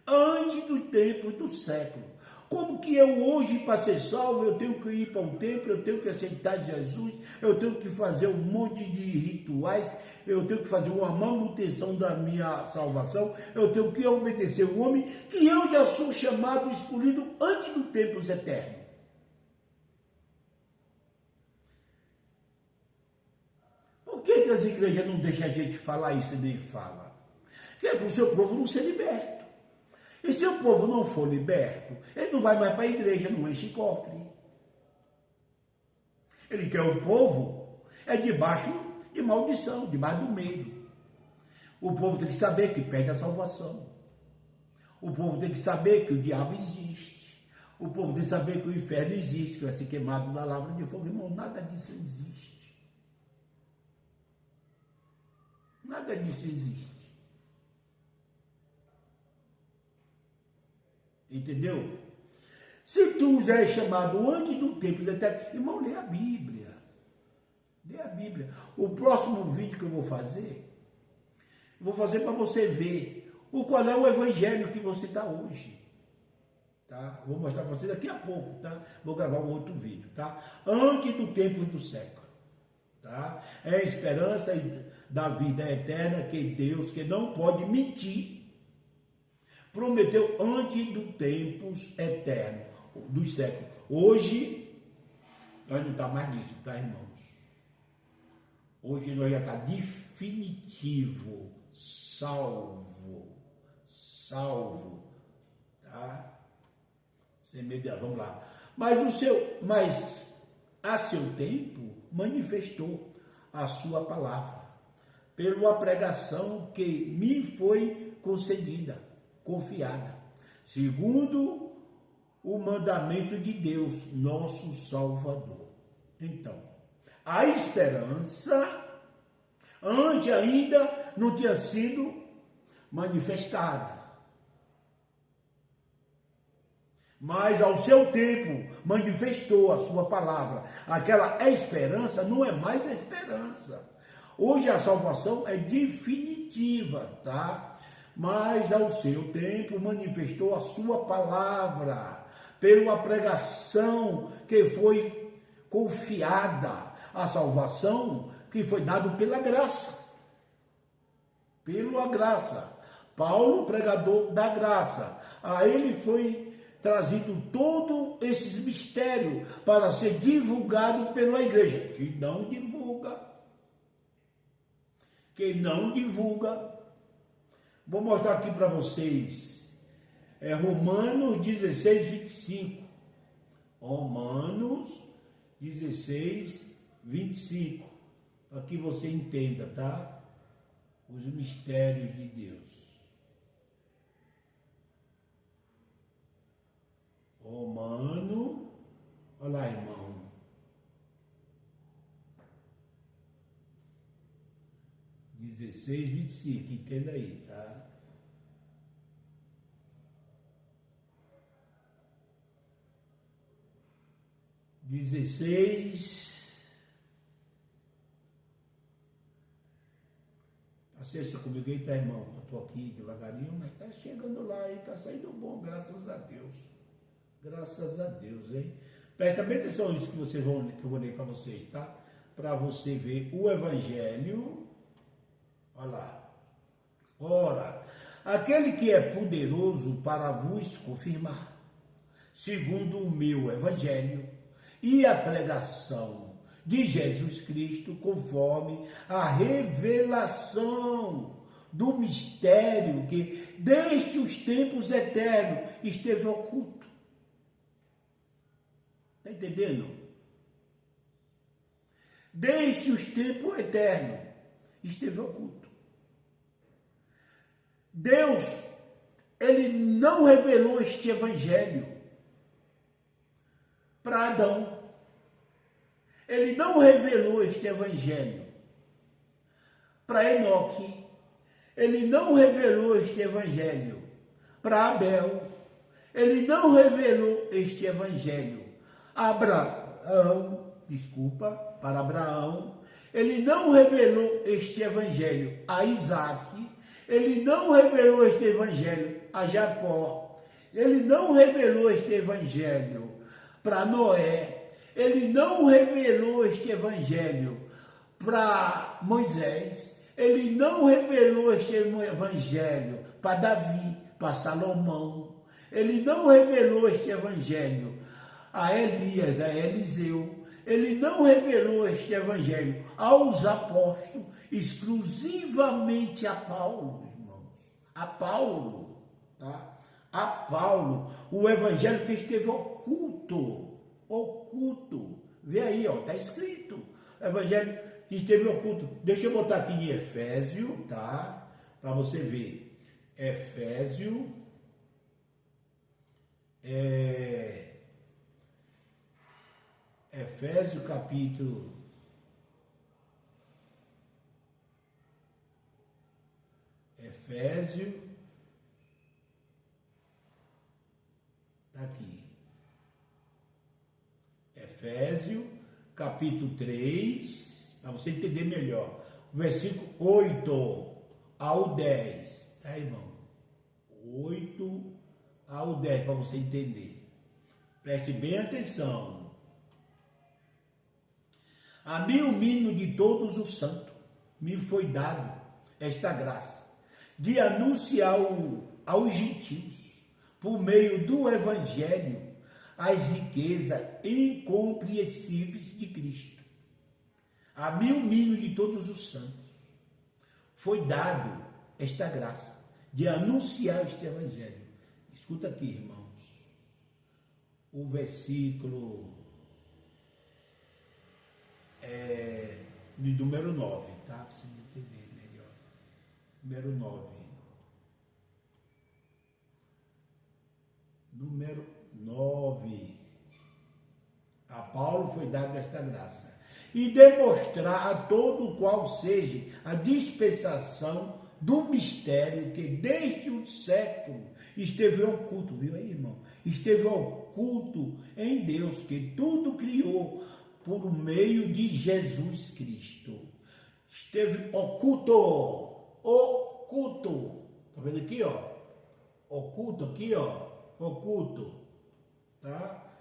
Antes dos tempos do século. Como que eu hoje, para ser salvo, eu tenho que ir para o templo, eu tenho que aceitar Jesus, eu tenho que fazer um monte de rituais, eu tenho que fazer uma manutenção da minha salvação, eu tenho que obedecer o homem, que eu já sou chamado, escolhido antes do tempos eternos. Por que as igrejas não deixam a gente falar isso e nem fala? Que é para o seu povo não ser liberto. E se o povo não for liberto, ele não vai mais para a igreja, não enche cofre. Ele quer o povo, é debaixo de maldição, debaixo do medo. O povo tem que saber que perde a salvação. O povo tem que saber que o diabo existe. O povo tem que saber que o inferno existe, que vai ser queimado na lavra de fogo. Irmão, nada disso existe. Nada disso existe. Entendeu? Se tu já é chamado antes do tempo, irmão, lê a Bíblia. Lê a Bíblia. O próximo vídeo que eu vou fazer para você ver qual é o evangelho que você está hoje. Tá? Vou mostrar para você daqui a pouco, tá? Vou gravar um outro vídeo, tá? Antes do tempo do século. Tá? É a esperança da vida eterna que Deus, que não pode mentir, prometeu antes dos tempos eternos, dos séculos. Hoje, nós não estamos mais nisso, tá, irmãos? Hoje nós já está definitivo, salvo, tá? sem medo dela, vamos lá. Mas a seu tempo manifestou a sua palavra, pela pregação que me foi concedida, confiada, segundo o mandamento de Deus, nosso Salvador. Então, a esperança, antes ainda não tinha sido manifestada, mas ao seu tempo manifestou a sua palavra. Aquela esperança não é mais esperança. Hoje a salvação é definitiva, tá? Mas ao seu tempo manifestou a sua palavra, pela pregação que foi confiada, a salvação que foi dada pela graça. Pela graça. Paulo, pregador da graça. A ele foi trazido todos esses mistérios para ser divulgado pela igreja, que não divulga. Que não divulga. Vou mostrar aqui para vocês. Romanos 16, 25. Romanos 16, 25. Para que você entenda, tá? Os mistérios de Deus. Romano, olha lá, irmão. Dezesseis, 25, entenda aí, tá? Paciência comigo aí, tá, irmão? Eu tô aqui devagarinho, mas tá chegando lá e tá saindo bom, graças a Deus. Graças a Deus, hein? Presta bem atenção nisso que eu vou ler para vocês, tá? Para você ver o Evangelho. Olha lá. Ora, aquele que é poderoso para vos confirmar, segundo o meu Evangelho e a pregação de Jesus Cristo, conforme a revelação do mistério que desde os tempos eternos esteve oculto. Está entendendo? Desde os tempos eternos esteve oculto. Deus, ele não revelou este evangelho para Adão. Ele não revelou este evangelho para Enoque. Ele não revelou este evangelho para Abel. Ele não revelou este evangelho para Abraão. Ele não revelou este evangelho a Isaac. Ele não revelou este evangelho a Jacó. Ele não revelou este evangelho para Noé. Ele não revelou este evangelho para Moisés. Ele não revelou este evangelho para Davi, para Salomão. Ele não revelou este evangelho a Elias, a Eliseu. Ele não revelou este evangelho aos apóstolos, exclusivamente a Paulo, irmãos. A Paulo, tá? A Paulo, o evangelho que esteve oculto. Oculto. Vê aí, ó, tá escrito. O evangelho que esteve oculto. Deixa eu botar aqui em Efésio, tá? Para você ver. Efésio. Efésio capítulo. Efésio. Tá aqui. Efésio, capítulo 3, para você entender melhor, versículo 8 ao 10, tá, irmão? 8 ao 10, para você entender. Preste bem atenção. A mim, o mínimo de todos os santos, me foi dado esta graça, de anunciar aos gentios, por meio do evangelho, as riquezas incompreensíveis de Cristo. A mim, o mínimo de todos os santos, foi dado esta graça de anunciar este evangelho. Escuta aqui, irmãos. o versículo de número 9, tá? Para vocês entenderem melhor. Número 9. Número 9. A Paulo foi dada esta graça. E demonstrar a todo o qual seja a dispensação do mistério que desde o século esteve oculto, viu aí, irmão? Esteve oculto em Deus, que tudo criou por meio de Jesus Cristo. Esteve oculto. Tá vendo aqui, ó? Oculto aqui, ó. Oculto. Tá?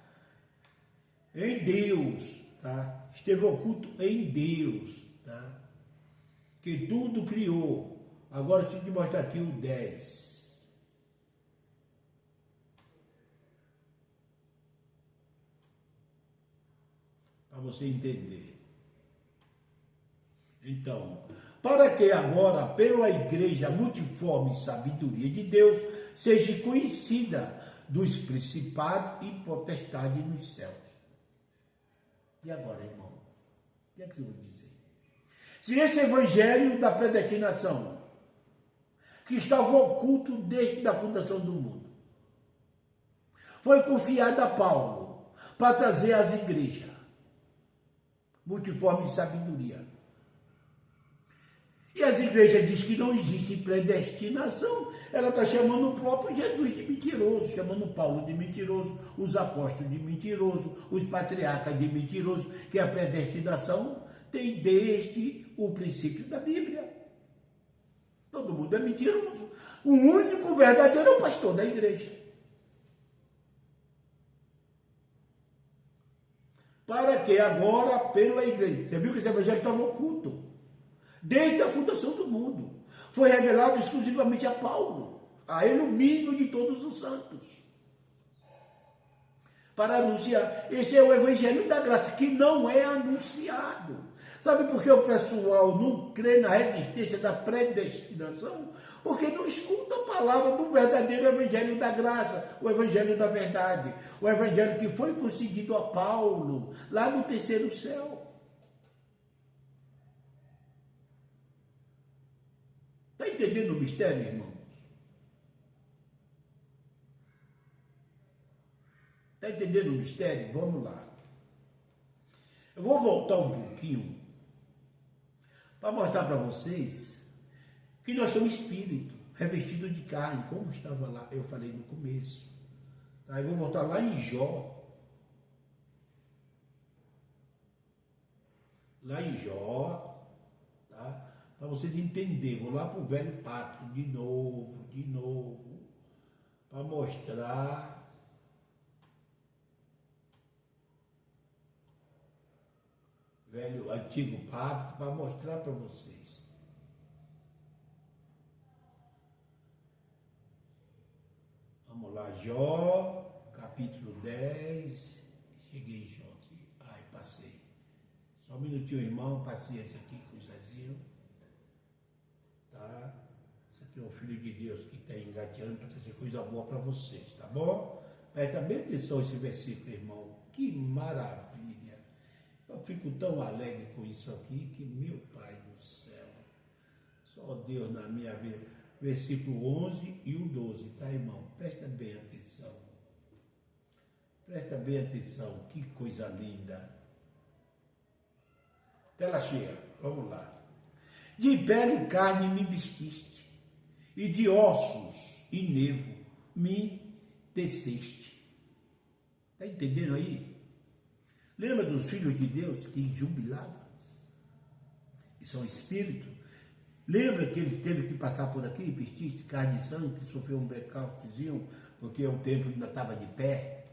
Em Deus, tá? Esteve oculto em Deus, tá? Que tudo criou. Agora deixa eu te mostrar aqui o 10. Para você entender. Então, para que agora, pela igreja multiforme sabedoria de Deus, seja conhecida dos principados e potestades nos céus. E agora, irmãos? O que é que eu vou dizer? Se esse evangelho da predestinação, que estava oculto desde a fundação do mundo, foi confiado a Paulo para trazer às igrejas, multiforme sabedoria. E as igrejas dizem que não existe predestinação. Ela está chamando o próprio Jesus de mentiroso, chamando Paulo de mentiroso, os apóstolos de mentiroso, os patriarcas de mentiroso, que a predestinação tem desde o princípio da Bíblia. Todo mundo é mentiroso. O único verdadeiro é o pastor da igreja. Para que agora, pela igreja, você viu que esse evangelho estava oculto desde a fundação do mundo. Foi revelado exclusivamente a Paulo, a ele o mínimo de todos os santos, para anunciar. Esse é o evangelho da graça, que não é anunciado. Sabe por que o pessoal não crê na resistência da predestinação? Porque não escuta a palavra do verdadeiro evangelho da graça, o evangelho da verdade, o evangelho que foi concedido a Paulo, lá no terceiro céu. Está entendendo o mistério, irmãos? Está entendendo o mistério? Vamos lá. Eu vou voltar um pouquinho para mostrar para vocês que nós somos espírito, revestido de carne, como estava lá, eu falei no começo. Tá? Eu vou voltar lá em Jó. Lá em Jó, tá? Para vocês entenderem, vou lá para o velho pacto de novo, para mostrar velho, antigo pacto, para mostrar para vocês. Vamos lá, Jó, capítulo 10, cheguei em Jó aqui, ai, passei. Só um minutinho, irmão, paciência aqui com o Zezinho. Tá? Esse aqui é o Filho de Deus que está engateando para trazer coisa boa para vocês, tá bom? Presta bem atenção esse versículo, irmão. Que maravilha! Eu fico tão alegre com isso aqui que, meu Pai do céu, só Deus na minha vida. Versículo 11 e o 12, tá, irmão? Presta bem atenção. Presta bem atenção. Que coisa linda. Tela cheia. Vamos lá. De pele e carne me vestiste, e de ossos e nervo me teceste. Está entendendo aí? Lembra dos filhos de Deus que jubilavam? E são espírito. Lembra que ele teve que passar por aqui, vestiste carne e sangue, que sofreu um breakoutezinho, porque o templo ainda estava de pé.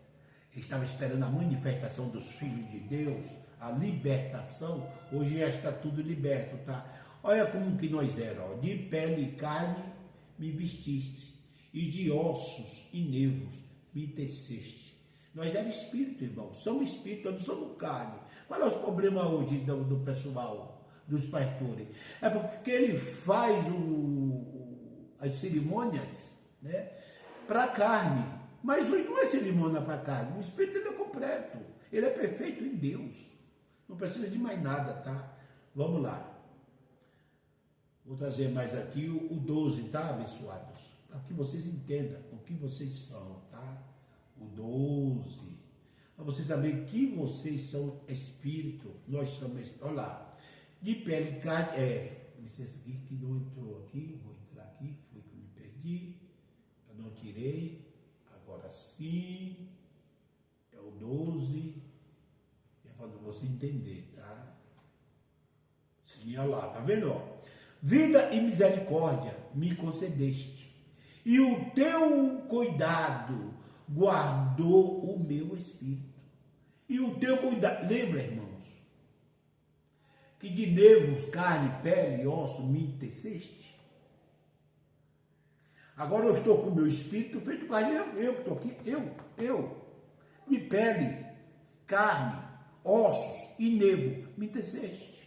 Ele estava esperando a manifestação dos filhos de Deus, a libertação. Hoje já está tudo liberto, tá? Olha como que nós éramos, ó. De pele e carne me vestiste, e de ossos e nervos me teceste. Nós éramos espírito, irmão, somos espírito, nós não somos carne. Qual é o problema hoje do pessoal, dos pastores? É porque ele faz as cerimônias, né, para a carne, Mas hoje não é cerimônia para a carne. O Espírito ele é completo. Ele é perfeito em Deus. Não precisa de mais nada, tá? Vamos lá. Vou trazer mais aqui o 12, tá, abençoados? Para que vocês entendam o que vocês são, tá? O 12. Para vocês saberem que vocês são espírito. Nós somos espírito. Olha lá. De pele e carne. Licença aqui que não entrou aqui. Vou entrar aqui. Foi que eu me perdi. Eu não tirei. Agora sim. É o 12. É para você entender, tá? Sim, olha lá. Tá vendo? Ó? Vida e misericórdia me concedeste, e o teu cuidado guardou o meu espírito. E o teu cuidado, lembra, irmãos, que de nervos, carne, pele e osso me teceste? Agora eu estou com o meu espírito feito carne, eu que estou aqui, eu, de pele, carne, ossos e nervo me teceste.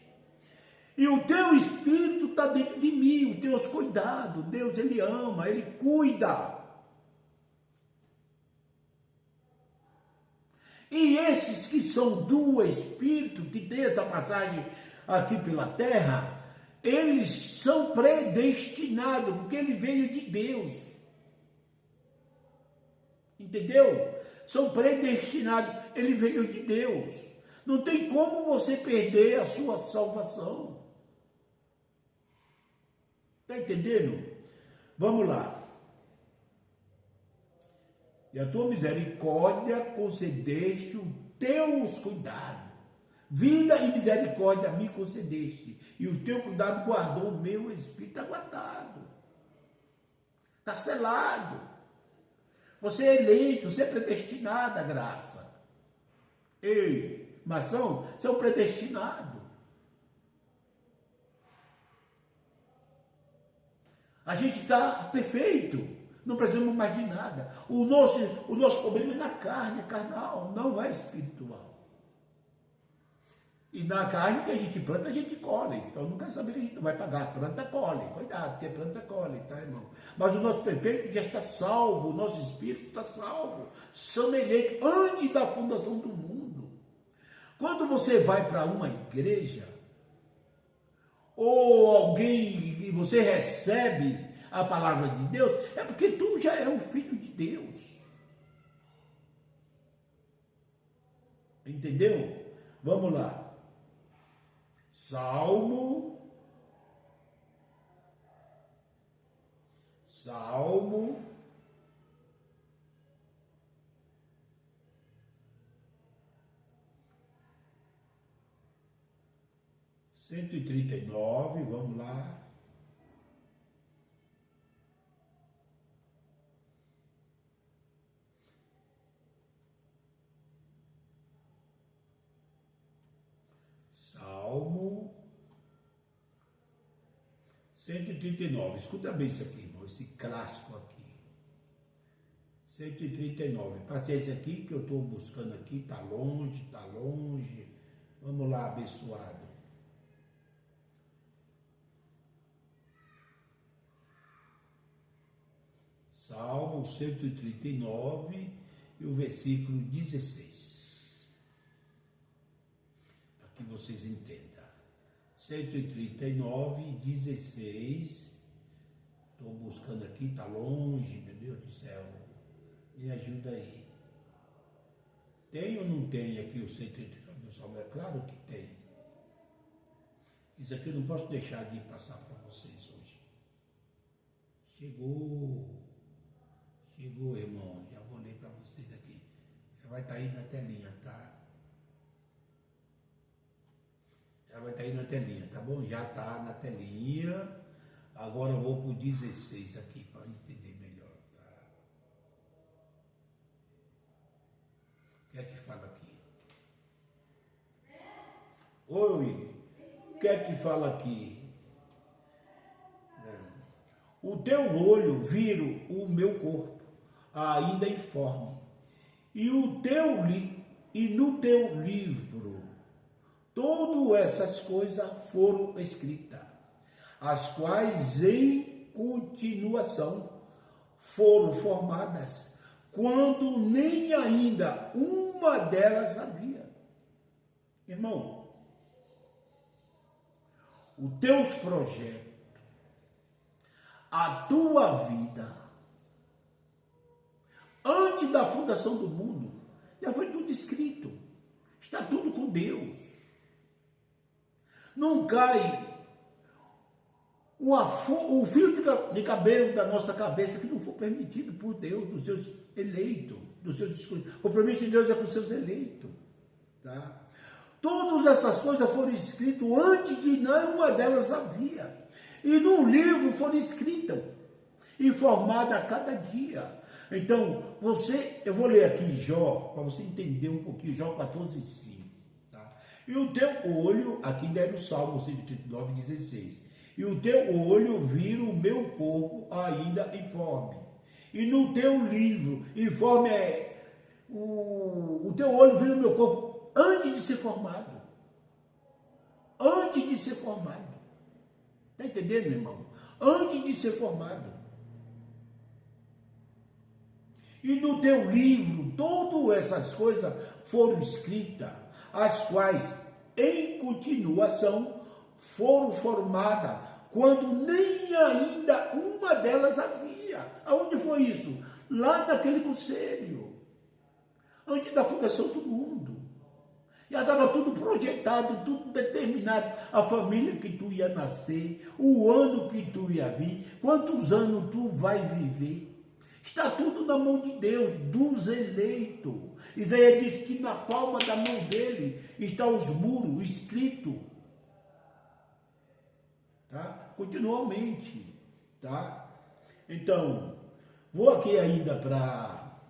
E o teu espírito está dentro de mim, os teus cuidados. Deus, ele ama, ele cuida. E esses que são do espírito, que tem essa passagem aqui pela terra, eles são predestinados, porque ele veio de Deus. Entendeu? São predestinados, ele veio de Deus. Não tem como você perder a sua salvação. Está entendendo? Vamos lá. E a tua misericórdia concedeste os teus cuidados. Vida e misericórdia me concedeste. E o teu cuidado guardou o meu espírito. Está guardado. Está selado. Você é eleito, você é predestinado à graça. Ei, mas são predestinados. A gente está perfeito, não precisamos mais de nada. O nosso problema é na carne, é carnal, não é espiritual. E na carne que a gente planta, a gente colhe. Então não quer saber que a gente não vai pagar. Planta, colhe. Cuidado, porque planta, colhe, tá, irmão? Mas o nosso perfeito já está salvo, o nosso espírito está salvo. São eleitos antes da fundação do mundo. Quando você vai para uma igreja, ou alguém e você recebe a palavra de Deus, é porque tu já é um filho de Deus. Entendeu? Vamos lá. Salmo 139, vamos lá. Salmo 139. Escuta bem isso aqui, irmão, esse clássico aqui. 139. Paciência aqui que eu estou buscando aqui, está longe, está longe. Vamos lá, abençoado. Salmo 139 e o versículo 16. Para que vocês entendam. 139, 16. Estou buscando aqui, está longe, meu Deus do céu. Me ajuda aí. Tem ou não tem aqui o 139 do Salmo? É claro que tem. Isso aqui eu não posso deixar de passar para vocês hoje. Chegou, irmão. Já vou ler para vocês aqui. Já vai estar aí na telinha, tá? Já vai estar aí na telinha, tá bom? Já está na telinha. Agora eu vou para o 16 aqui, para entender melhor, tá? O que é que fala aqui? Oi, o que é que fala aqui? O teu olho vira o meu corpo, ainda informe, e no teu livro, todas essas coisas foram escritas, as quais em continuação foram formadas, quando nem ainda uma delas havia. Irmão, os teus projetos, a tua vida, antes da fundação do mundo, já foi tudo escrito. Está tudo com Deus. Não cai o fio de cabelo da nossa cabeça que não for permitido por Deus, dos seus eleitos, dos seus escolhidos. O compromisso de Deus é com os seus eleitos. Tá? Todas essas coisas foram escritas antes de nenhuma delas havia. E num livro foram escritas, informadas a cada dia. Então, eu vou ler aqui Jó, para você entender um pouquinho, Jó 14:5. Tá? E o teu olho, aqui ainda é no Salmo 139:16. E o teu olho vira o meu corpo ainda informe. E no teu livro, informe o teu olho vira o meu corpo antes de ser formado. Antes de ser formado. Está entendendo, irmão? Antes de ser formado. E no teu livro, todas essas coisas foram escritas, as quais, em continuação, foram formadas, quando nem ainda uma delas havia. Aonde foi isso? Lá naquele conselho, antes da fundação do mundo. Já estava tudo projetado, tudo determinado. A família que tu ia nascer, o ano que tu ia vir, quantos anos tu vai viver. Está tudo na mão de Deus, dos eleitos. Isaías diz que na palma da mão dele estão os muros escritos. Tá? Continuamente. Tá? Então, vou aqui ainda para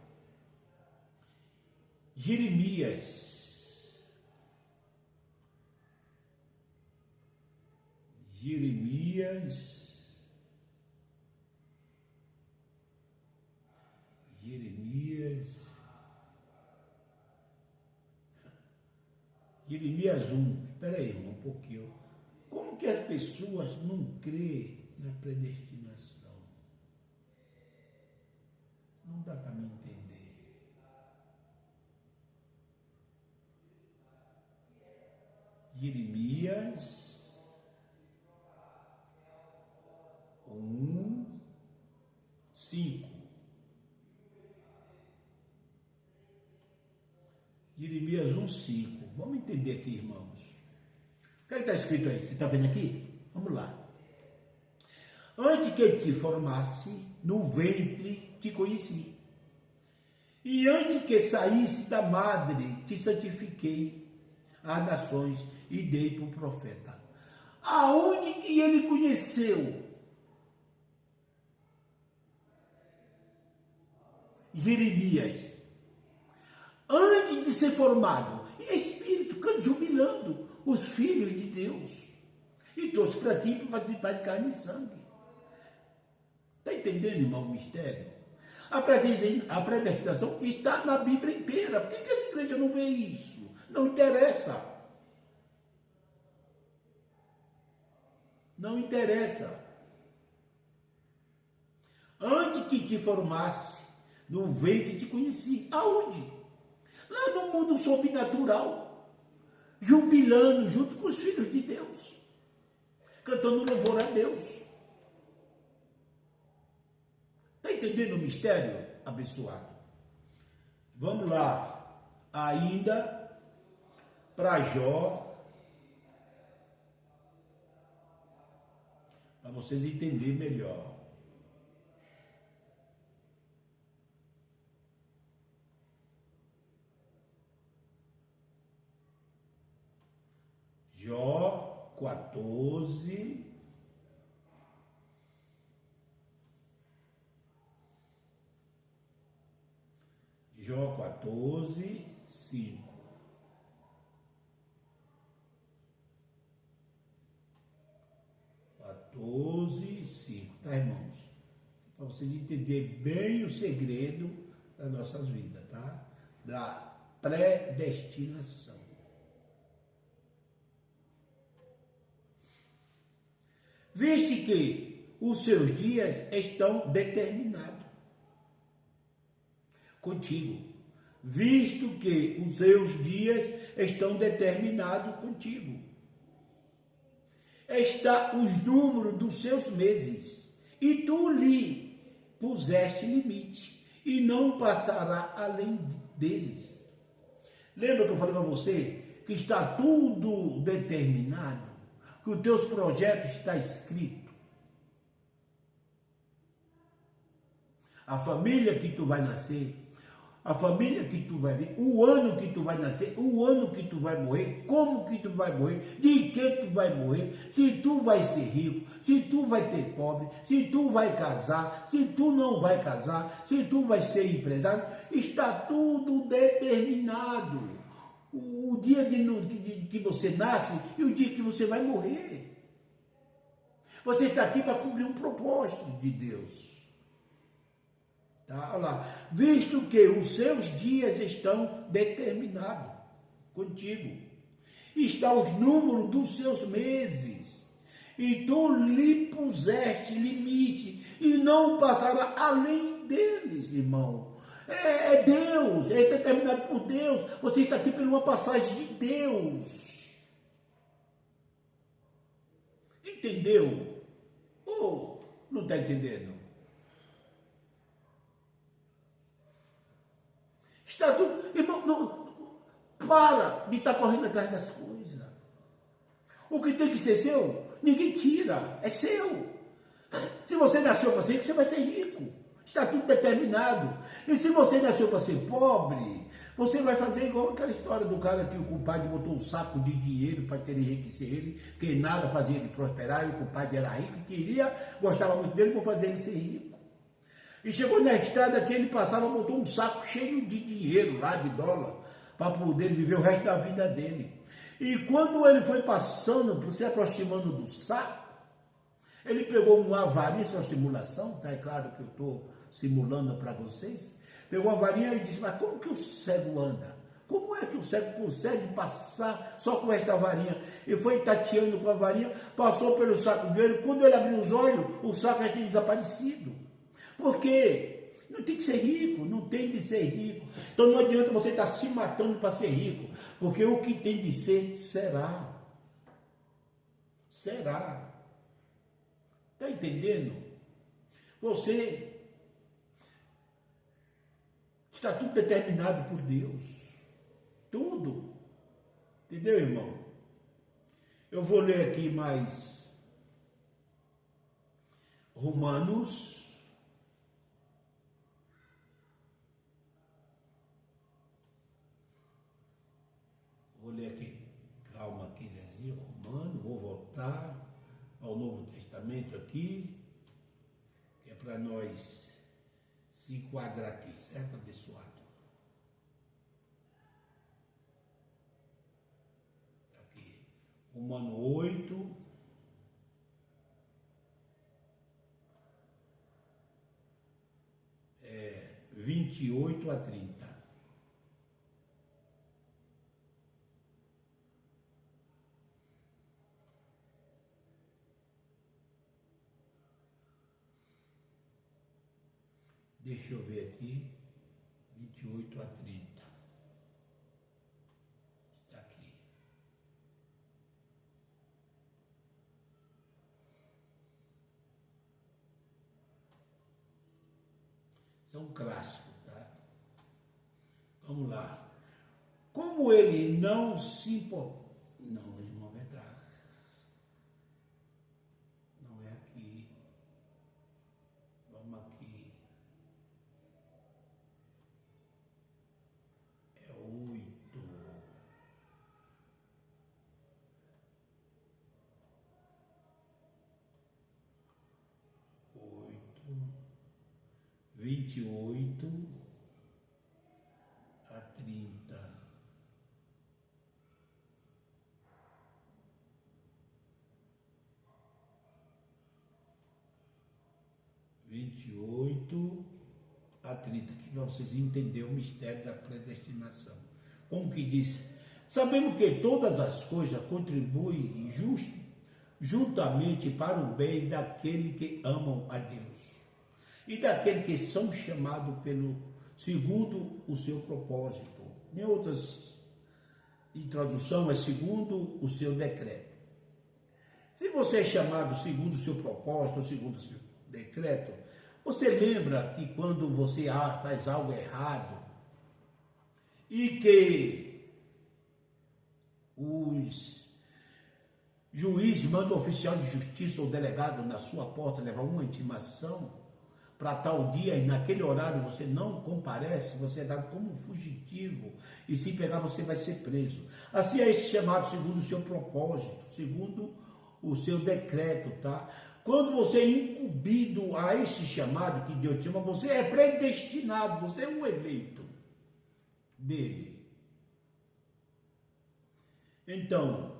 Jeremias. Jeremias 1. Espera aí, irmão, um pouquinho. Como que as pessoas não crêem na predestinação? Não dá para me entender. Jeremias 1:5. Jeremias 1:5. Vamos entender aqui, irmãos. O que está escrito aí? Você está vendo aqui? Vamos lá. Antes que te formasse, no ventre te conheci. E antes que saísse da madre, te santifiquei às nações e dei para o profeta. Aonde que ele conheceu? Jeremias. Antes de ser formado, em espírito, jubilando os filhos de Deus. E trouxe para ti para participar de carne e sangue. Está entendendo, irmão, o mistério? A predestinação está na Bíblia inteira. Por que essa igreja não vê isso? Não interessa. Não interessa. Antes que te formasse, no ventre te conheci. Aonde? Lá no mundo sobrenatural, jubilando junto com os filhos de Deus, cantando louvor a Deus. Está entendendo o mistério, abençoado? Vamos lá, ainda para Jó, para vocês entenderem melhor. Jó 14, Jó 14:5. Tá, irmãos? Para vocês entenderem bem o segredo das nossas vidas, tá? Da predestinação. Viste que os seus dias estão determinados, contigo, visto que os seus dias estão determinados contigo. Está os números dos seus meses, e tu lhe puseste limite, e não passará além deles. Lembra que eu falei para você que está tudo determinado, que os teus projetos estão escritos. A família que tu vai nascer, a família que tu vai ver, o ano que tu vai nascer, o ano que tu vai morrer, como que tu vai morrer, de que tu vai morrer, se tu vai ser rico, se tu vai ter pobre, se tu vai casar, se tu não vai casar, se tu vai ser empresário, está tudo determinado. O dia que você nasce e o dia que você vai morrer. Você está aqui para cumprir um propósito de Deus. Tá? Olha lá. Visto que os seus dias estão determinados contigo. Está os números dos seus meses. E tu lhe puseste limite. E não passará além deles, irmão. É Deus, é determinado por Deus. Você está aqui por uma passagem de Deus. Entendeu? Ou não está entendendo? Está tudo. Irmão, não, para de estar correndo atrás das coisas. O que tem que ser seu, ninguém tira. É seu. Se você nasceu para ser rico, você vai ser rico. Está tudo determinado. E se você nasceu para ser pobre, você vai fazer igual aquela história do cara que o compadre botou um saco de dinheiro para querer enriquecer ele, que nada fazia ele prosperar, e o compadre era rico, queria, gostava muito dele para fazer ele ser rico. E chegou na estrada que ele passava, botou um saco cheio de dinheiro lá, de dólar, para poder viver o resto da vida dele. E quando ele foi passando, se aproximando do saco, ele pegou uma varinha, isso é uma simulação, tá? É claro que eu estou simulando para vocês. Pegou a varinha e disse, mas como que o cego anda? Como é que o cego consegue passar só com esta varinha? E foi tateando com a varinha, passou pelo saco dele. Quando ele abriu os olhos, o saco já tinha desaparecido. Por quê? Não tem que ser rico, não tem de ser rico. Então não adianta você estar se matando para ser rico, porque o que tem de ser, será. Será. Está entendendo? Você está tudo determinado por Deus. Tudo. Entendeu, irmão? Eu vou ler aqui mais Romanos. Vou ler aqui. Calma aqui, Zezinho. Romano. Vou voltar ao Novo Testamento aqui, que é para nós se enquadrar aqui, certo, abençoado? Aqui, Romano 8, é, 28 a 30. Deixa eu ver aqui, 28 a 30. Está aqui. Isso é um clássico, tá? Vamos lá. Como ele não se importa. Não, irmão, é cá. Não é aqui. Vamos aqui. 28 a 30. A 30, que para vocês entenderem o mistério da predestinação. Como que diz? Sabemos que todas as coisas contribuem juntamente para o bem daquele que amam a Deus e daquele que são chamados pelo segundo o seu propósito. Em outras introdução é segundo o seu decreto. Se você é chamado segundo o seu propósito, ou segundo o seu decreto, você lembra que quando você faz algo errado e que os juízes mandam o oficial de justiça ou delegado na sua porta levar uma intimação para tal dia e naquele horário você não comparece, você é dado como um fugitivo e se pegar você vai ser preso. Assim é esse chamado segundo o seu propósito, segundo o seu decreto, tá? Quando você é incumbido a esse chamado que Deus chama, você é predestinado, você é um eleito dele. Então,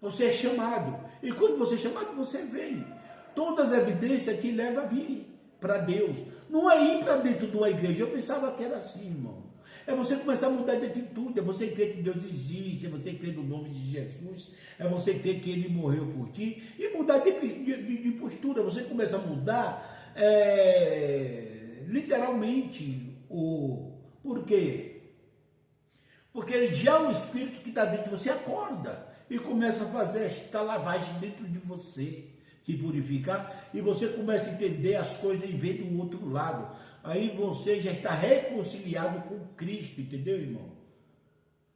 você é chamado. E quando você é chamado, você vem. Todas as evidências te levam a vir para Deus. Não é ir para dentro de uma igreja. Eu pensava que era assim, irmão. É você começar a mudar de atitude. É você crer que Deus existe. É você crer no nome de Jesus. É você crer que Ele morreu por ti. E mudar de postura. Você começa a mudar literalmente. Por quê? Porque já o Espírito que está dentro de você acorda e começa a fazer esta lavagem dentro de você, te purificar, e você começa a entender as coisas e ver do outro lado. Aí você já está reconciliado com Cristo, entendeu, irmão?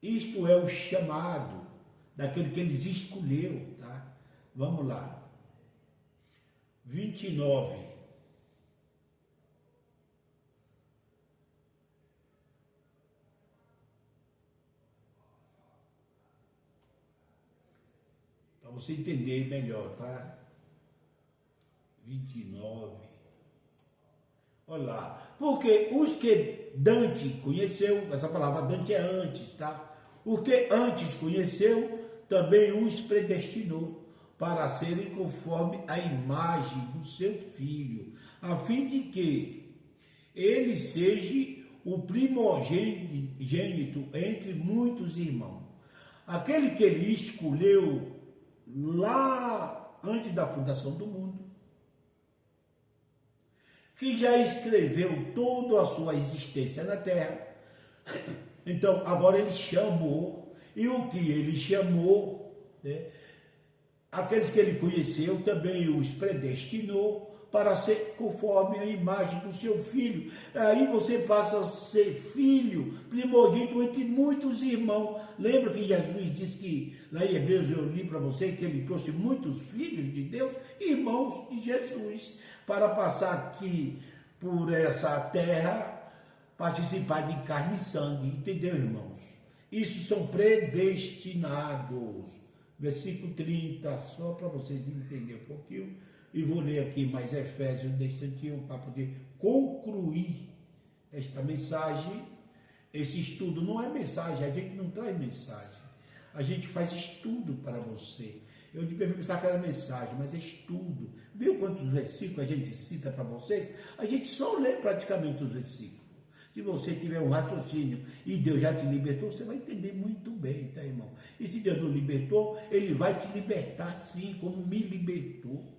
Isto é o chamado daquele que eles escolheu, tá? Vamos lá. 29. Para você entender melhor, tá? 29. Olha lá. Porque os que Dante conheceu, essa palavra Dante é antes, tá? O que antes conheceu, também os predestinou para serem conforme a imagem do seu filho, a fim de que ele seja o primogênito entre muitos irmãos. Aquele que ele escolheu lá antes da fundação do mundo, que já escreveu toda a sua existência na terra. Então, agora ele chamou, e o que ele chamou, né, aqueles que ele conheceu, também os predestinou para ser conforme a imagem do seu filho. Aí você passa a ser filho, primogênito entre muitos irmãos. Lembra que Jesus disse que, lá em Hebreus eu li para você, que ele trouxe muitos filhos de Deus, irmãos de Jesus, para passar aqui por essa terra, participar de carne e sangue, entendeu, irmãos? Isso são predestinados. Versículo 30, só para vocês entenderem um pouquinho, e vou ler aqui mais Efésios um instantinho para poder concluir esta mensagem. Esse estudo não é mensagem, a gente não traz mensagem, a gente faz estudo para você. Eu devia pensar que era mensagem, mas é estudo. Viu quantos versículos a gente cita para vocês? A gente só lê praticamente os versículos. Se você tiver um raciocínio e Deus já te libertou, você vai entender muito bem, tá, irmão? E se Deus não libertou, Ele vai te libertar sim, como me libertou,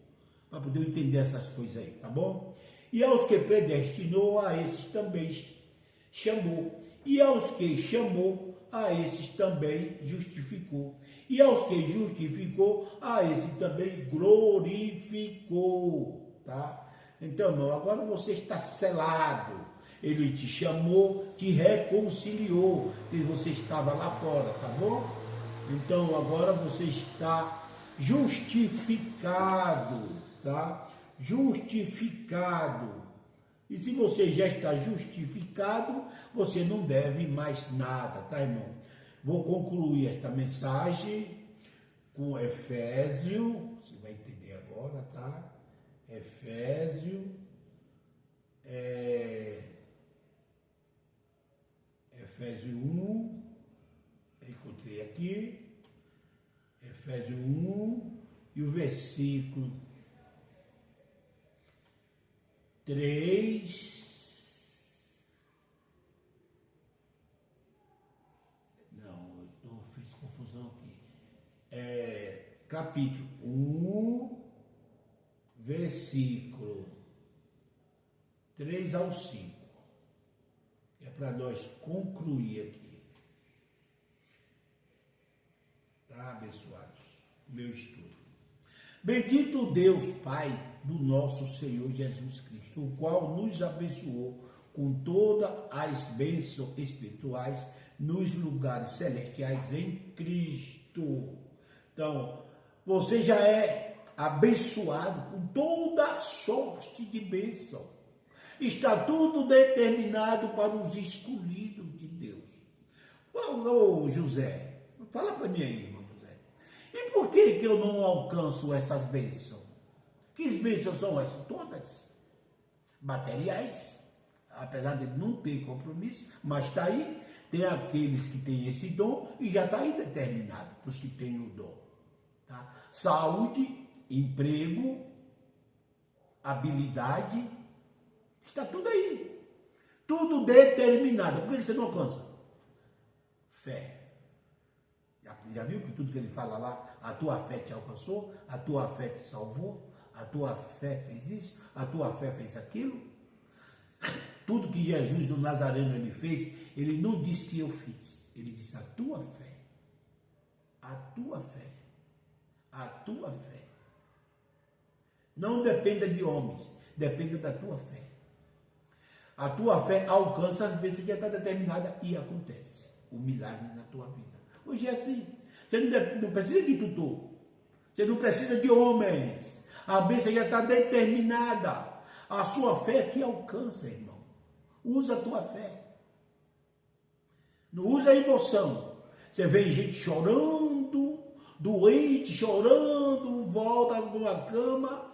para poder entender essas coisas aí, tá bom? E aos que predestinou, a esses também chamou. E aos que chamou, a esses também justificou. E aos que justificou, a esse também glorificou, tá? Então, irmão, agora você está selado. Ele te chamou, te reconciliou, se você estava lá fora, tá bom? Então, agora você está justificado, tá? Justificado. E se você já está justificado, você não deve mais nada, tá, irmão? Vou concluir esta mensagem com Efésio, você vai entender agora, tá? Efésio, Efésio 1, encontrei aqui, Efésio 1, e o versículo 3, eu fiz confusão aqui, capítulo 1, versículo 3 ao 5, para nós concluir aqui. Tá, abençoados? Meu estudo. Bendito Deus, Pai do nosso Senhor Jesus Cristo, o qual nos abençoou com todas as bênçãos espirituais nos lugares celestiais em Cristo. Então, você já é abençoado com toda sorte de bênção. Está tudo determinado para os escolhidos de Deus. Ô José, fala para mim aí, irmão José. E por que eu não alcanço essas bênçãos? Que bênçãos são essas? Todas. Materiais. Apesar de não ter compromisso, mas está aí. Tem aqueles que têm esse dom e já está aí determinado, os que têm o dom. Tá? Saúde, emprego, habilidade, está tudo aí. Tudo determinado. Por que você não alcança? Fé. Já viu que tudo que ele fala lá, a tua fé te alcançou, a tua fé te salvou, a tua fé fez isso, a tua fé fez aquilo. Tudo que Jesus do Nazareno ele fez, ele não disse que eu fiz. Ele disse a tua fé. A tua fé. A tua fé. Não dependa de homens, dependa da tua fé. A tua fé alcança as bênçãos que já está determinada e acontece o milagre na tua vida. Hoje é assim. Você não precisa de tutor. Você não precisa de homens. A bênção já está determinada. A sua fé é que alcança, irmão. Usa a tua fé. Não usa a emoção. Você vê gente chorando, doente, chorando, volta numa cama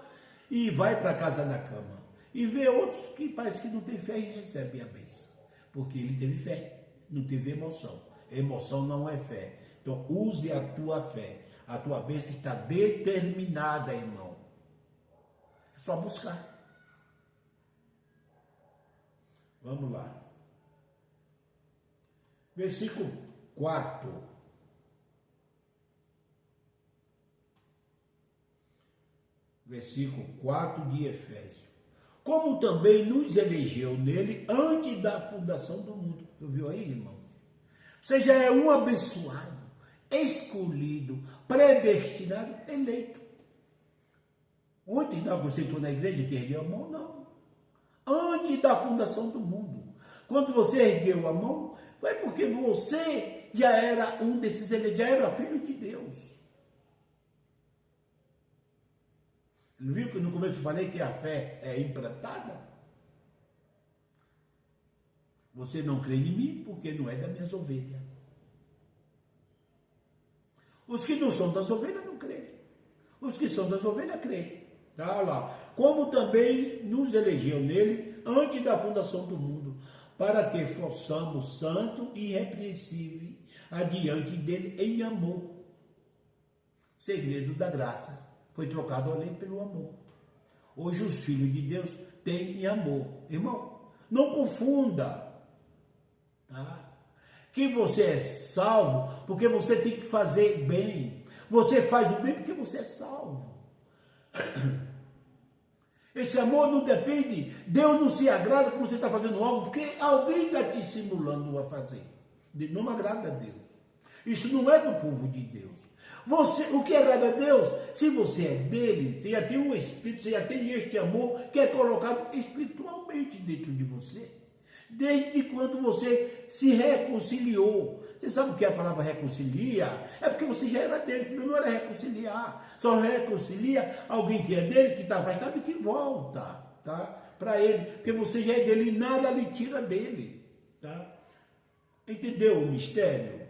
e vai para casa na cama. E vê outros que parece que não tem fé e recebe a bênção. Porque ele teve fé, não teve emoção. Emoção não é fé. Então use a tua fé. A tua bênção está determinada, irmão. É só buscar. Vamos lá. Versículo 4. Versículo 4 de Efésios. Como também nos elegeu nele antes da fundação do mundo. Tu viu aí, irmão? Você já é um abençoado, escolhido, predestinado, eleito. Ontem você entrou na igreja que ergueu a mão? Não. Antes da fundação do mundo. Quando você ergueu a mão, foi porque você já era um desses eleitos, já era filho de Deus. Viu que no começo eu falei que a fé é implantada? Você não crê em mim porque não é das minhas ovelhas. Os que não são das ovelhas não creem. Os que são das ovelhas creem. Tá lá. Como também nos elegeu nele antes da fundação do mundo, para que fossemos santos e irrepreensíveis adiante dele em amor. Segredo da graça. Foi trocado a lei pelo amor. Hoje os filhos de Deus têm amor. Irmão, não confunda. Tá? Que você é salvo porque você tem que fazer bem. Você faz o bem porque você é salvo. Esse amor não depende, Deus não se agrada quando você está fazendo algo, porque alguém está te estimulando a fazer. Não agrada a Deus. Isso não é do povo de Deus. O que agrada a Deus, se você é dele, você já tem um espírito, você já tem este amor que é colocado espiritualmente dentro de você. Desde quando você se reconciliou. Você sabe o que é a palavra reconcilia? É porque você já era dele, que não era reconciliar. Só reconcilia alguém que é dele, que está afastado e que volta, tá? Para ele. Porque você já é dele e nada lhe tira dele, tá? Entendeu o mistério?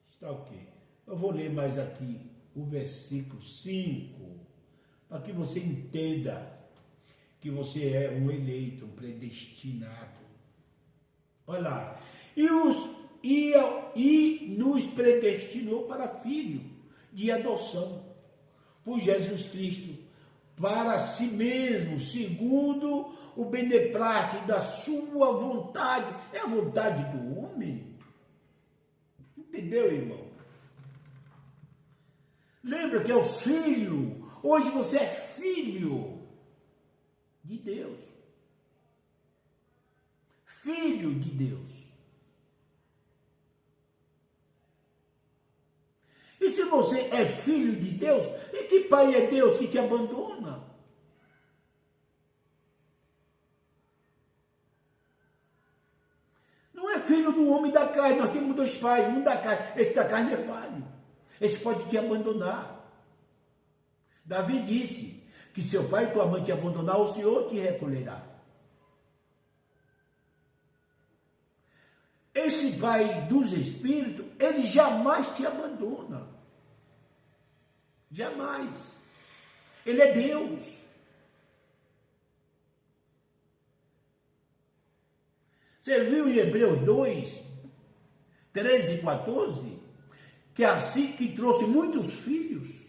Está ok. Eu vou ler mais aqui o versículo 5, para que você entenda que você é um eleito, um predestinado. Olha lá. E nos predestinou para filho de adoção, por Jesus Cristo, para si mesmo, segundo o beneplácito da sua vontade. É a vontade do homem. Entendeu, irmão? Lembra que é os filhos. Hoje você é filho de Deus. filho de Deus. E se você é filho de Deus, e que pai é Deus que te abandona? Não é filho do homem da carne, nós temos dois pais, um da carne, esse da carne é falho, esse pode te abandonar. Davi disse que seu pai e tua mãe te abandonar, o Senhor te recolherá. Esse pai dos espíritos, ele jamais te abandona. Jamais. Ele é Deus. Você viu em Hebreus 2, 13 e 14, que é assim que trouxe muitos filhos.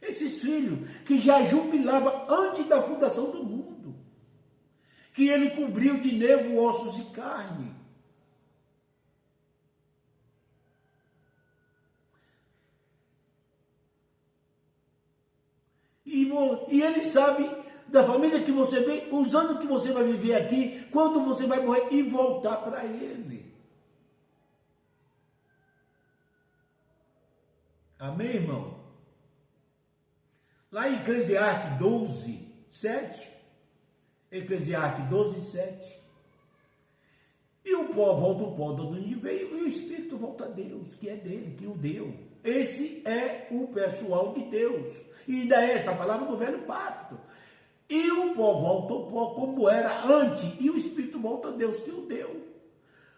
Esses filhos que já jubilavam antes da fundação do mundo. Que ele cobriu de nervo, ossos e carne. E ele sabe da família que você vem, os anos que você vai viver aqui, quando você vai morrer e voltar para ele. Amém, irmão? Lá em Eclesiastes 12, 7. Eclesiastes 12, 7. E o pó volta o pó de onde veio, e o Espírito volta a Deus, que é dele, que o deu. Esse é o pessoal de Deus. E ainda é essa palavra do velho pacto. E o pó volta ao pó como era antes, e o Espírito volta a Deus, que o deu.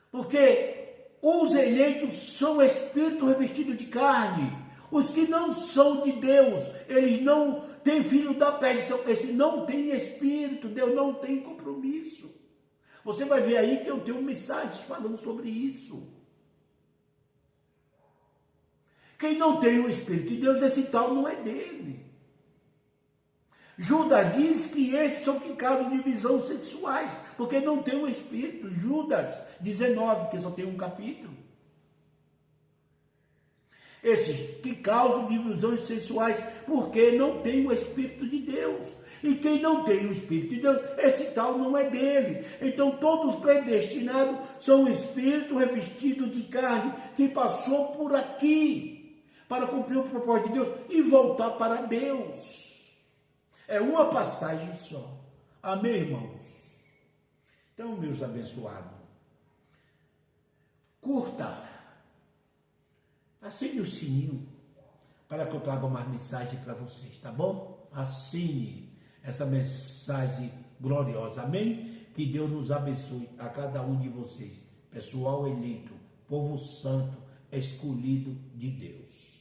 Porque os eleitos são espíritos revestidos de carne. Os que não são de Deus, eles não têm filho da perdição, eles não têm espírito, Deus não tem compromisso. Você vai ver aí que eu tenho mensagens falando sobre isso. Quem não tem o Espírito de Deus, esse tal não é dele. Judas diz que esses são que causam divisões sexuais, porque não tem o Espírito. Judas 19, que só tem um capítulo. Esses que causam divisões sexuais, porque não tem o Espírito de Deus. E quem não tem o Espírito de Deus, esse tal não é dele. Então todos predestinados são espíritos revestidos de carne, que passou por aqui para cumprir o propósito de Deus e voltar para Deus. É uma passagem só. Amém, irmãos? Então, meus abençoados, curta, assine o sininho para que eu traga mais mensagem para vocês, tá bom? Assine essa mensagem gloriosa, amém? Que Deus nos abençoe a cada um de vocês, pessoal eleito, povo santo, escolhido de Deus.